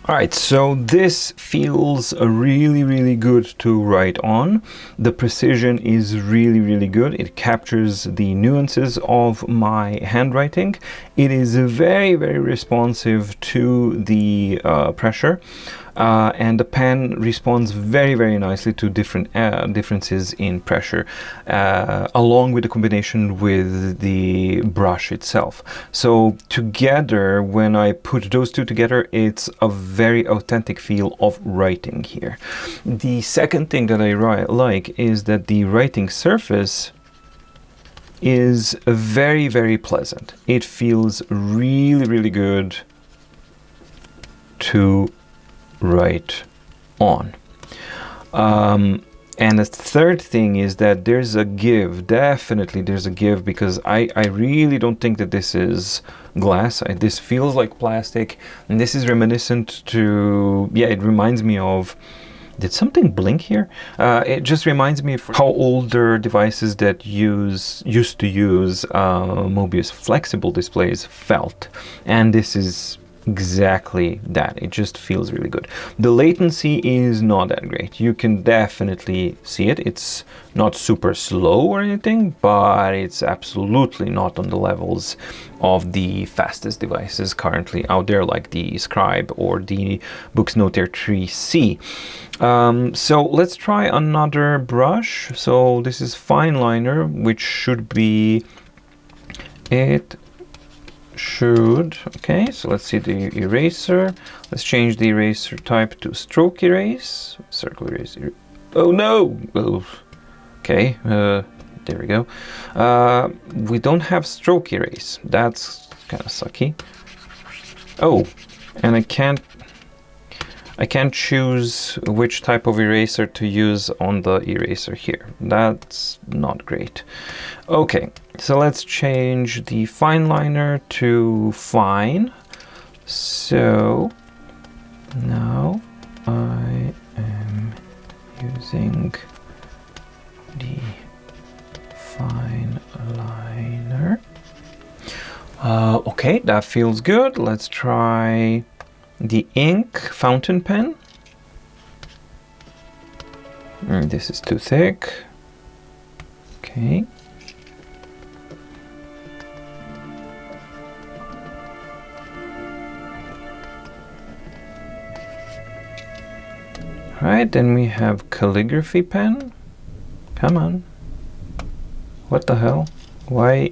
All right, so this feels really, really good to write on. The precision is really, really good. It captures the nuances of my handwriting. It is very, very responsive to the pressure. And the pen responds very, very nicely to different differences in pressure, along with the combination with the brush itself. So together, when I put those two together, it's a very authentic feel of writing here. The second thing that I like is that the writing surface is very, very pleasant. It feels really, really good to write on. And the third thing is that there's a give. Definitely there's a give, because I really don't think that this is glass. This feels like plastic, and this is reminiscent to, yeah, it reminds me of, did something blink here? It just reminds me of how older devices that used to use Mobius flexible displays felt. And this is exactly that. It just feels really good. The latency is not that great. You can definitely see it. It's not super slow or anything, but it's absolutely not on the levels of the fastest devices currently out there, like the Scribe or the Boox Notaire 3C. So let's try another brush. So this is fine liner, which should be it. Okay, so let's see the eraser. Let's change the eraser type to stroke erase, circle erase. Oh no! Oh, okay, there we go. We don't have stroke erase. That's kind of sucky. Oh, and I can't choose which type of eraser to use on the eraser here. That's not great. Okay, so let's change the fine liner to fine. So now I am using the fine liner. Okay, that feels good. Let's try the ink fountain pen. This is too thick. Okay. Right, then we have calligraphy pen. Come on. What the hell? Why?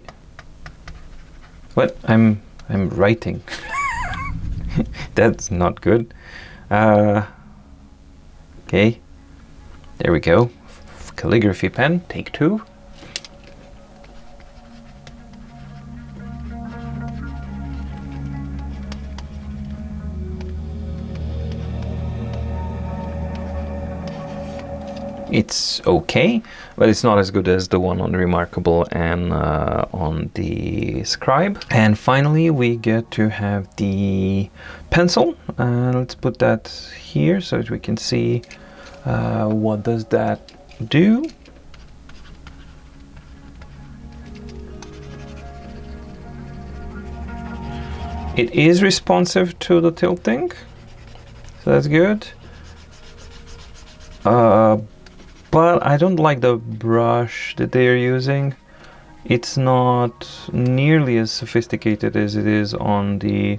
What? I'm writing. That's not good. Okay. There we go. Calligraphy pen, take 2. It's okay, but it's not as good as the one on Remarkable and on the Scribe. And finally, we get to have the pencil. Let's put that here so that we can see what does that do. It is responsive to the tilting, so that's good. But I don't like the brush that they are using. It's not nearly as sophisticated as it is on the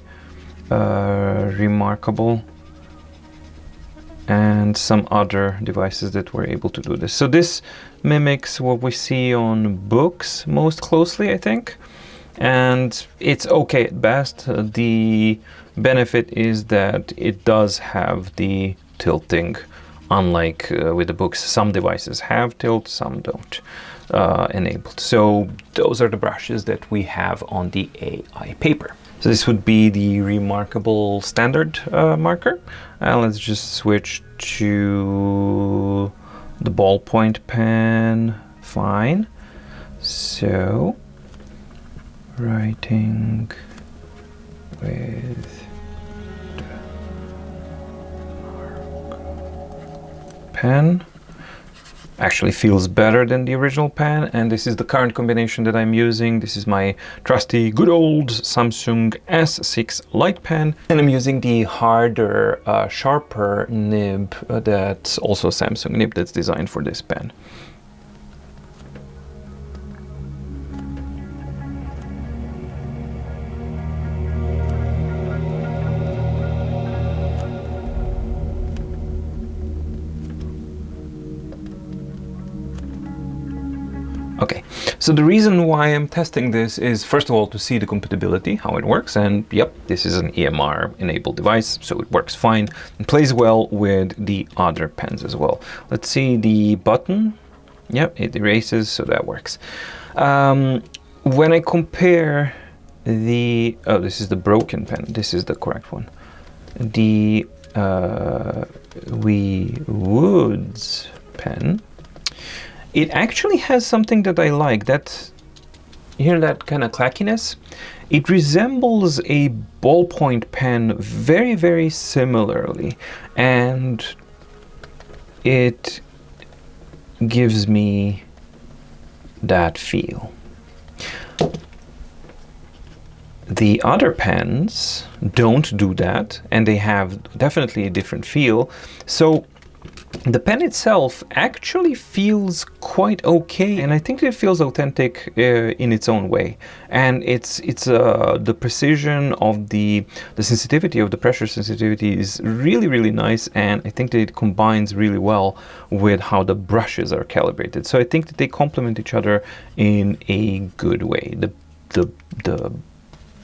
Remarkable and some other devices that were able to do this. So this mimics what we see on books most closely, I think. And it's okay at best. The benefit is that it does have the tilting. Unlike with the books, some devices have tilt, some don't enabled. So those are the brushes that we have on the AI paper. So this would be the Remarkable standard marker. Let's just switch to the ballpoint pen. Fine. So writing with pen. actually feels better than the original pen, and this is the current combination that I'm using. This is my trusty good old Samsung S6 light pen, and I'm using the harder sharper nib that's also a Samsung nib that's designed for this pen. Okay, so the reason why I'm testing this is, first of all, to see the compatibility, how it works, and yep, this is an EMR enabled device, so it works fine and plays well with the other pens as well. Let's see the button. Yep, it erases, so that works. When I compare the, oh, this is the broken pen, this is the correct one. The ViWoods pen, it actually has something that I like. That, you hear that kind of clackiness? It resembles a ballpoint pen very, very similarly, and it gives me that feel. The other pens don't do that, and they have definitely a different feel. So the pen itself actually feels quite okay, and I think it feels authentic in its own way. And it's the precision of the sensitivity of the pressure sensitivity is really, really nice, and I think that it combines really well with how the brushes are calibrated. So I think that they complement each other in a good way.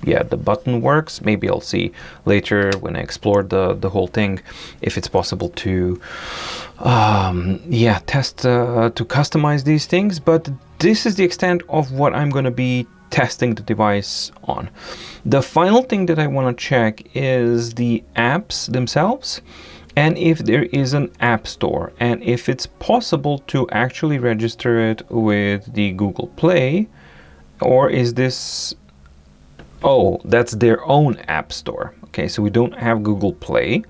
Yeah, the button works. Maybe I'll see later when I explore the whole thing if it's possible to test to customize these things, but this is the extent of what I'm going to be testing the device on. The final thing that I want to check is the apps themselves, and if there is an app store, and if it's possible to actually register it with the Google Play, or is this... Oh, that's their own app store. Okay, so we don't have Google Play.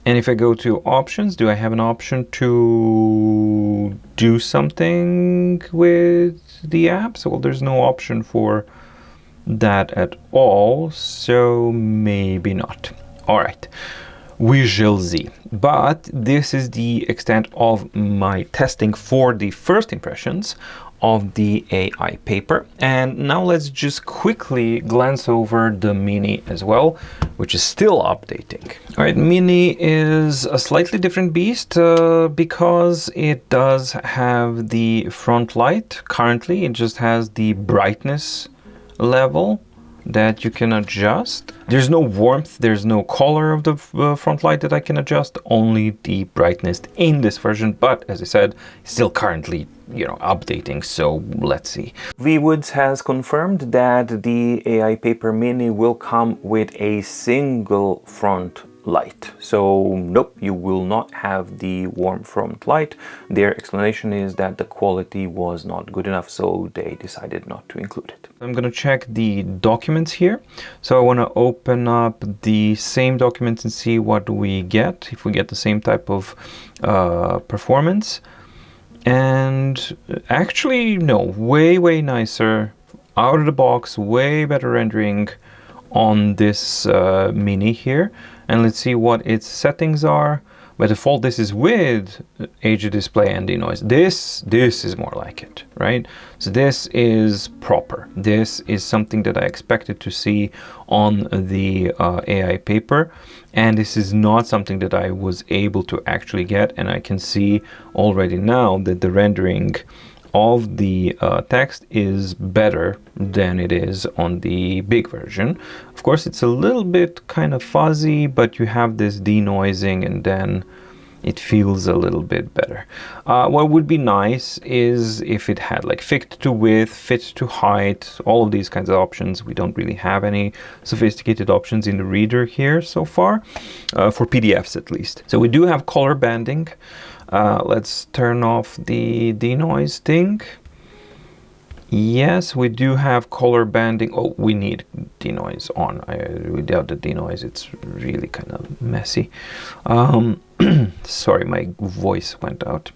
And if I go to options, do I have an option to do something with the apps? Well, there's no option for that at all, so maybe not. All right, we shall see. But this is the extent of my testing for the first impressions of the AI paper. And now let's just quickly glance over the Mini as well, which is still updating. All right, Mini is a slightly different beast because it does have the front light. Currently, it just has the brightness level that you can adjust. There's no warmth, there's no color of the front light that I can adjust, only the brightness in this version. But as I said, still currently, updating, so let's see. ViWoods has confirmed that the AI Paper Mini will come with a single front light. So nope, you will not have the warm front light. Their explanation is that the quality was not good enough, so they decided not to include it. I'm going to check the documents here. So I want to open up the same documents and see what we get, if we get the same type of performance. And actually, no, way nicer out of the box, way better rendering on this Mini here. And let's see what its settings are. By default, this is with HD display and denoise. This is more like it, right? So this is proper. This is something that I expected to see on the AI paper. And this is not something that I was able to actually get. And I can see already now that the rendering of the text is better than it is on the big version. Of course, it's a little bit kind of fuzzy, but you have this denoising and then it feels a little bit better. What would be nice is if it had like fit to width, fit to height, all of these kinds of options. We don't really have any sophisticated options in the reader here so far, for PDFs at least. So we do have color banding. Let's turn off the denoise thing. Yes, we do have color banding. Oh, we need denoise on. Without the denoise, it's really kind of messy. Sorry, my voice went out.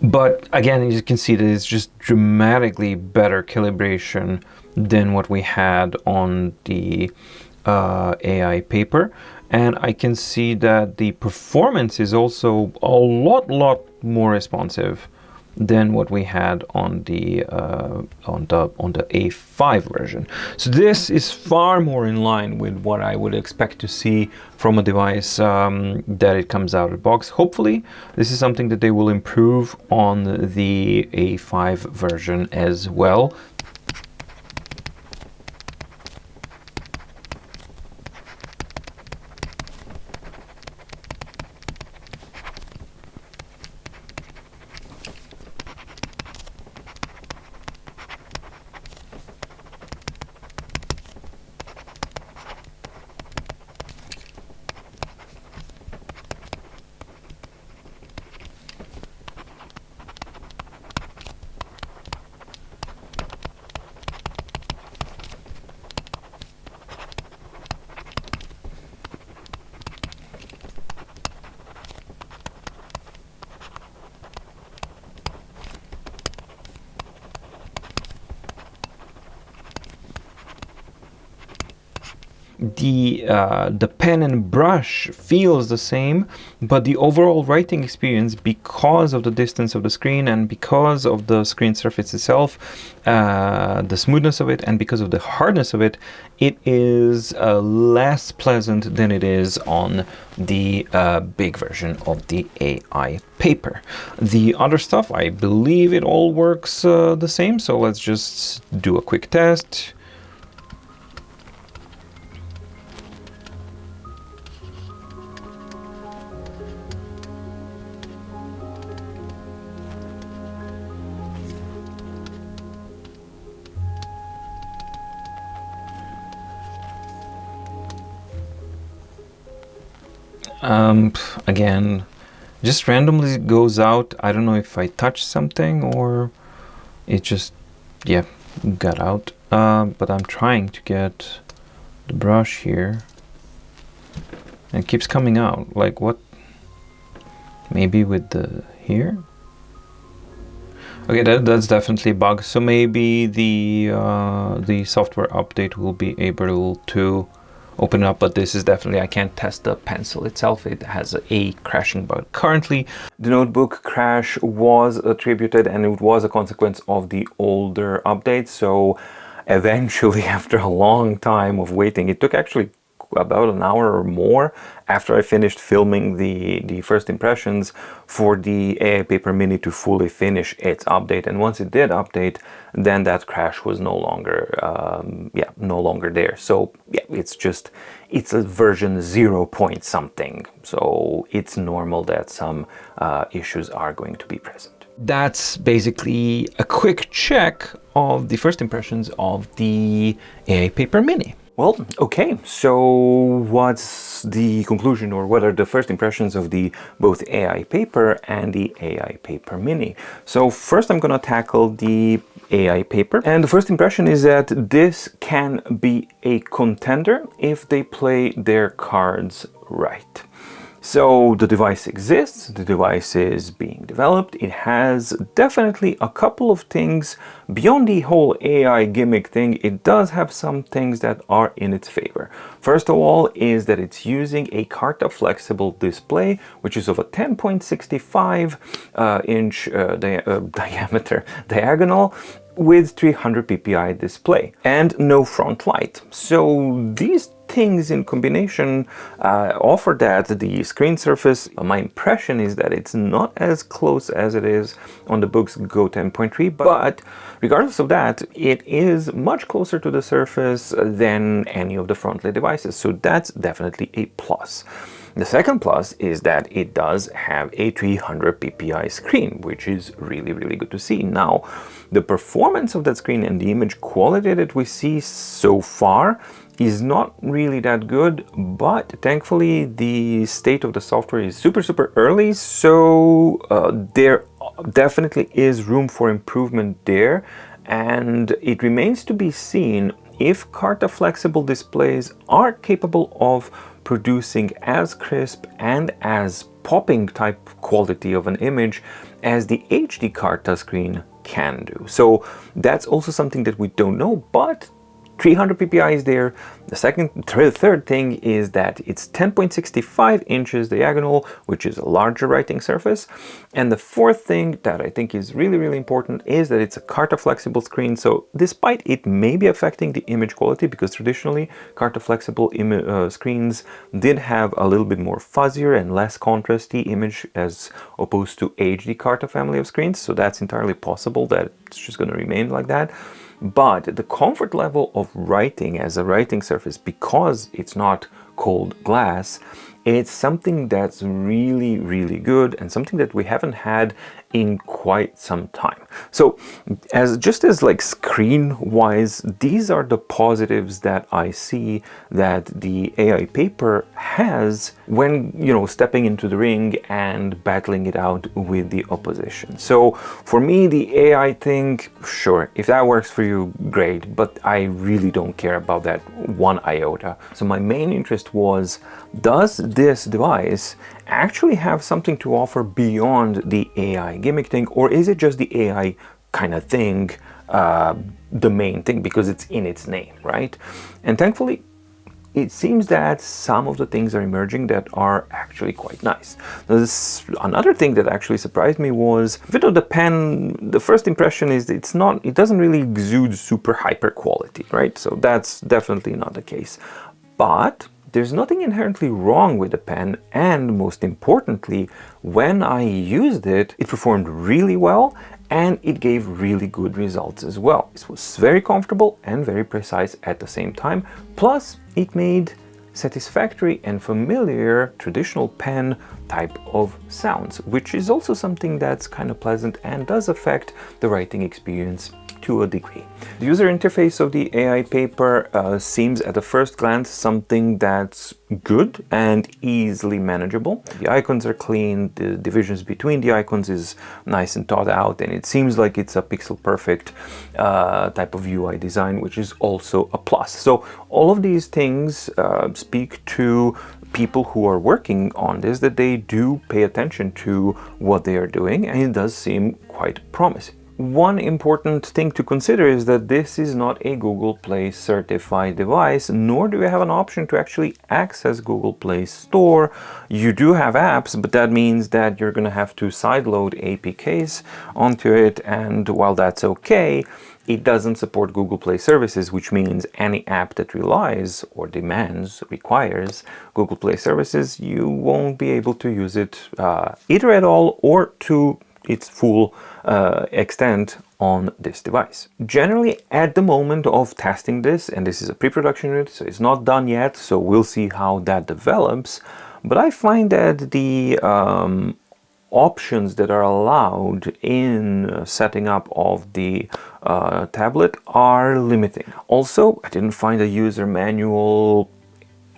But again, as you can see, that it's just dramatically better calibration than what we had on the AI paper. And I can see that the performance is also a lot more responsive than what we had on the A5 version. So this is far more in line with what I would expect to see from a device that it comes out of the box. Hopefully, this is something that they will improve on the A5 version as well. The pen and brush feels the same, but the overall writing experience, because of the distance of the screen and because of the screen surface itself, the smoothness of it, and because of the hardness of it, it is less pleasant than it is on the big version of the AI paper. The other stuff, I believe it all works the same, so let's just do a quick test. Again, just randomly goes out. I don't know if I touched something or it just, yeah, got out. But I'm trying to get the brush here and it keeps coming out. Like what? Maybe with the here? Okay, that's definitely a bug. So maybe the software update will be able to open up, but this is definitely, I can't test the pencil itself. It has a crashing bug. Currently, the notebook crash was attributed and it was a consequence of the older update. So eventually, after a long time of waiting, it took actually about an hour or more after I finished filming the first impressions for the AI Paper Mini to fully finish its update. And once it did update, then that crash was no longer there. So yeah, it's a version 0 point something. So it's normal that some issues are going to be present. That's basically a quick check of the first impressions of the AI Paper Mini. Well, okay, so what's the conclusion, or what are the first impressions of the both AI Paper and the AI Paper Mini? So first I'm gonna tackle the AI Paper, and the first impression is that this can be a contender if they play their cards right. So the device exists, the device is being developed, it has definitely a couple of things beyond the whole AI gimmick thing. It does have some things that are in its favor. First of all is that it's using a Carta flexible display, which is of a 10.65 inch diameter diagonal with 300 ppi display and no front light. So these things in combination offer that the screen surface, my impression is that it's not as close as it is on the book's Go 10.3, but regardless of that, it is much closer to the surface than any of the front-lit devices, so that's definitely a plus. The second plus is that it does have a 300 ppi screen, which is really good to see. Now, the performance of that screen and the image quality that we see so far is not really that good, but thankfully the state of the software is super early, so there definitely is room for improvement there, and it remains to be seen if Carta flexible displays are capable of producing as crisp and as popping type quality of an image as the HD card touchscreen can do. So that's also something that we don't know, but 300 ppi is there. The third thing is that it's 10.65 inches diagonal, which is a larger writing surface. And the fourth thing that I think is really, really important is that it's a Carta flexible screen. So despite it may be affecting the image quality, because traditionally Carta flexible screens did have a little bit more fuzzier and less contrasty image as opposed to HD Carta family of screens. So that's entirely possible that it's just going to remain like that. But the comfort level of writing as a writing surface, because it's not cold glass, it's something that's really, really good and something that we haven't had in quite some time. So just as like screen wise, these are the positives that I see that the AI paper has when, you know, stepping into the ring and battling it out with the opposition. So for me, the AI thing, sure, if that works for you, great, but I really don't care about that one iota. So my main interest was, does this device actually have something to offer beyond the AI gimmick thing, or is it just the AI kind of thing, the main thing, because it's in its name, right? And thankfully, it seems that some of the things are emerging that are actually quite nice. Another thing that actually surprised me was, even though the pen, the first impression is it doesn't really exude super hyper quality, right? So that's definitely not the case. But there's nothing inherently wrong with the pen, and most importantly, when I used it, it performed really well and it gave really good results as well. It was very comfortable and very precise at the same time. Plus, it made satisfactory and familiar traditional pen type of sounds, which is also something that's kind of pleasant and does affect the writing experience to a degree. The user interface of the AI paper seems at a first glance something that's good and easily manageable. The icons are clean, the divisions between the icons is nice and thought out, and it seems like it's a pixel perfect type of UI design, which is also a plus. So all of these things speak to people who are working on this, that they do pay attention to what they are doing, and it does seem quite promising. One important thing to consider is that this is not a Google Play certified device, nor do we have an option to actually access Google Play Store. You do have apps, but that means that you're going to have to sideload APKs onto it, and while that's okay, it doesn't support Google Play services, which means any app that relies or requires Google Play services, you won't be able to use it either at all or to its full extent on this device. Generally, at the moment of testing this, and this is a pre-production unit, so it's not done yet, so we'll see how that develops, but I find that the options that are allowed in setting up of the tablet are limiting. Also, I didn't find a user manual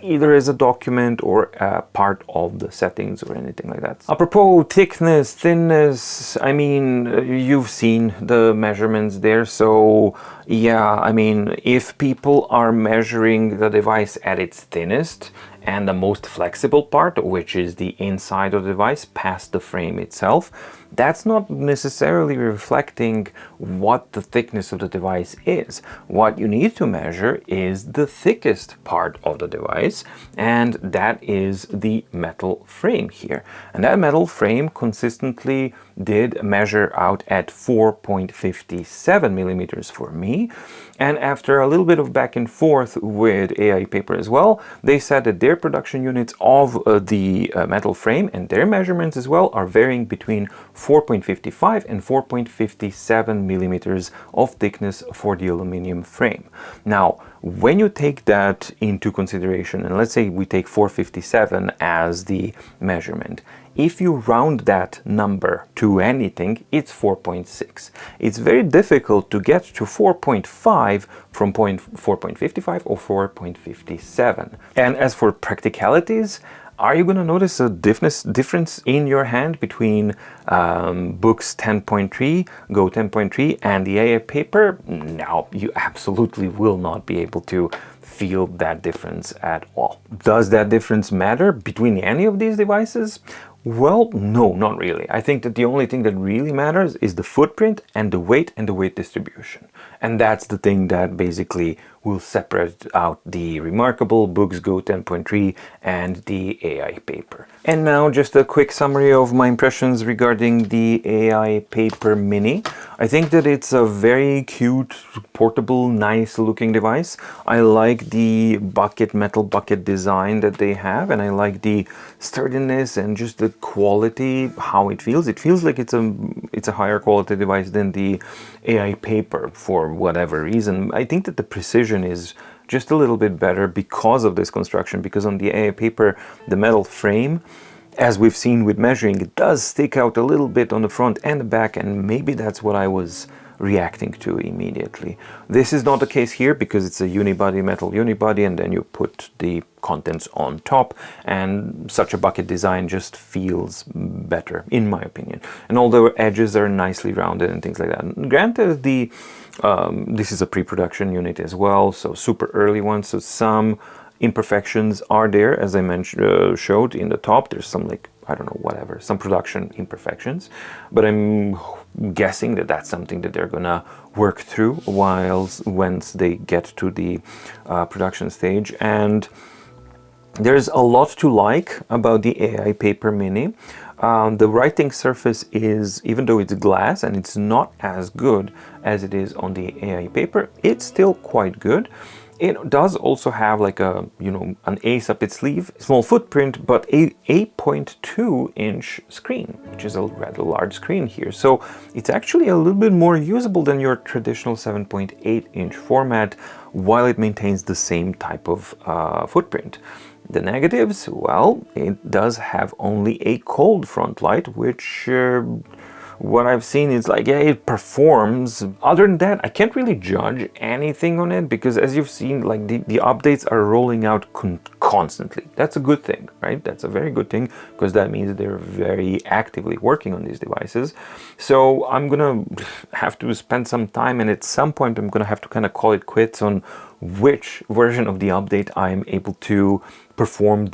either as a document or a part of the settings or anything like that. Apropos thickness, thinness, I mean, you've seen the measurements there, so yeah, I mean, if people are measuring the device at its thinnest and the most flexible part, which is the inside of the device past the frame itself, that's not necessarily reflecting what the thickness of the device is. What you need to measure is the thickest part of the device, and that is the metal frame here. And that metal frame consistently did measure out at 4.57 millimeters for me. And after a little bit of back and forth with AI Paper as well, they said that their production units of the metal frame and their measurements as well are varying between 4.55 and 4.57 millimeters of thickness for the aluminum frame. Now, when you take that into consideration, and let's say we take 457 as the measurement, if you round that number to anything, it's 4.6. It's very difficult to get to 4.5 from 4.55 or 4.57. And as for practicalities, are you going to notice a difference in your hand between books 10.3, Go 10.3 and the AI Paper? No, you absolutely will not be able to feel that difference at all. Does that difference matter between any of these devices? Well, no, not really. I think that the only thing that really matters is the footprint and the weight distribution. And that's the thing that basically will separate out the Remarkable, Books Go 10.3 and the AI paper. And now just a quick summary of my impressions regarding the AI paper mini. I think that it's a very cute, portable, nice looking device. I like the metal bucket design that they have, and I like the sturdiness and just the quality, how it feels. It feels like it's a higher quality device than the AI paper for whatever reason. I think that the precision is just a little bit better because of this construction, because on the AI paper, the metal frame, as we've seen with measuring, it does stick out a little bit on the front and the back, and maybe that's what I was reacting to immediately. This is not the case here because it's a metal unibody, and then you put the contents on top, and such a bucket design just feels better in my opinion. And all the edges are nicely rounded and things like that. Granted, this is a pre-production unit as well, so super early one, so some imperfections are there, as I mentioned, showed in the top. There's some, like, I don't know, whatever, some production imperfections, but I'm guessing that that's something that they're gonna work through once they get to the production stage. And there's a lot to like about the AI paper mini. The writing surface is, even though it's glass and it's not as good as it is on the AI paper, it's still quite good. It does also have like a, an ace up its sleeve, small footprint, but a 8.2-inch screen, which is a rather large screen here. So it's actually a little bit more usable than your traditional 7.8-inch format, while it maintains the same type of footprint. The negatives, well, it does have only a cold front light, which what I've seen is like, yeah, it performs. Other than that, I can't really judge anything on it, because as you've seen, like the updates are rolling out constantly. That's a good thing, right? That's a very good thing, because that means they're very actively working on these devices. So I'm gonna have to spend some time, and at some point I'm gonna have to kind of call it quits on which version of the update I'm able to perform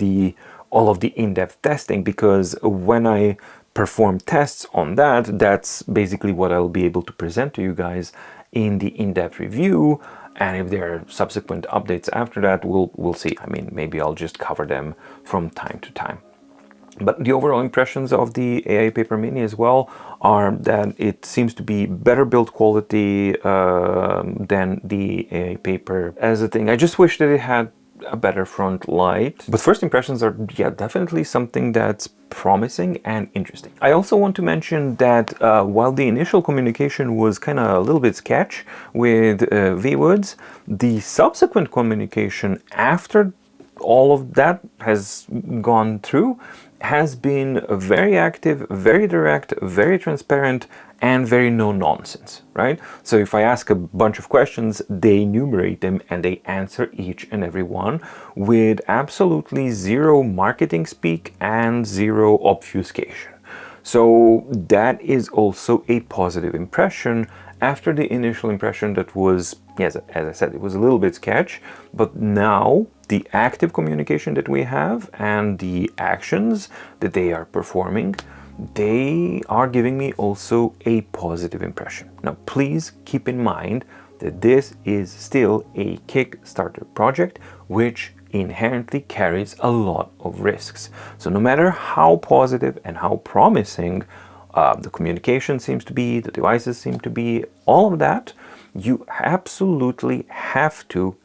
all of the in-depth testing, because when I perform tests on that's basically what I'll be able to present to you guys in the in-depth review. And if there are subsequent updates after that, we'll see. I mean, maybe I'll just cover them from time to time. But the overall impressions of the AI paper mini as well are that it seems to be better build quality than the AI paper as a thing. I just wish that it had a better front light. But first impressions are, yeah, definitely something that's promising and interesting. I also want to mention that while the initial communication was kind of a little bit sketch with ViWoods, the subsequent communication after all of that has gone through has been very active, very direct, very transparent, and very no nonsense, right? So if I ask a bunch of questions, they enumerate them and they answer each and every one with absolutely zero marketing speak and zero obfuscation. So that is also a positive impression after the initial impression that was, yes, as I said, it was a little bit sketch, but now the active communication that we have and the actions that they are performing, they are giving me also a positive impression. Now, please keep in mind that this is still a Kickstarter project, which inherently carries a lot of risks. So no matter how positive and how promising the communication seems to be, the devices seem to be, all of that, you absolutely have to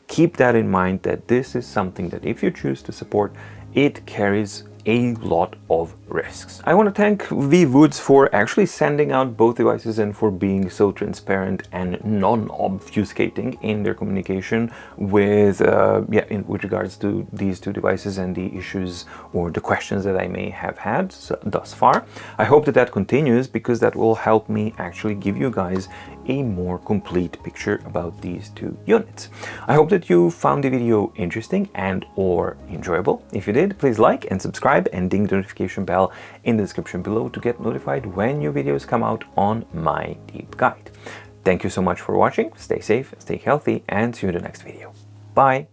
keep that in mind, that this is something that if you choose to support, it carries a lot of risks. I want to thank ViWoods for actually sending out both devices and for being so transparent and non-obfuscating in their communication with with regards to these two devices and the issues or the questions that I may have had thus far. I hope that continues, because that will help me actually give you guys a more complete picture about these two units. I hope that you found the video interesting and or enjoyable. If you did, please like and subscribe and ding the notification bell in the description below to get notified when new videos come out on my deep guide. Thank you so much for watching. Stay safe, stay healthy, and see you in the next video. Bye!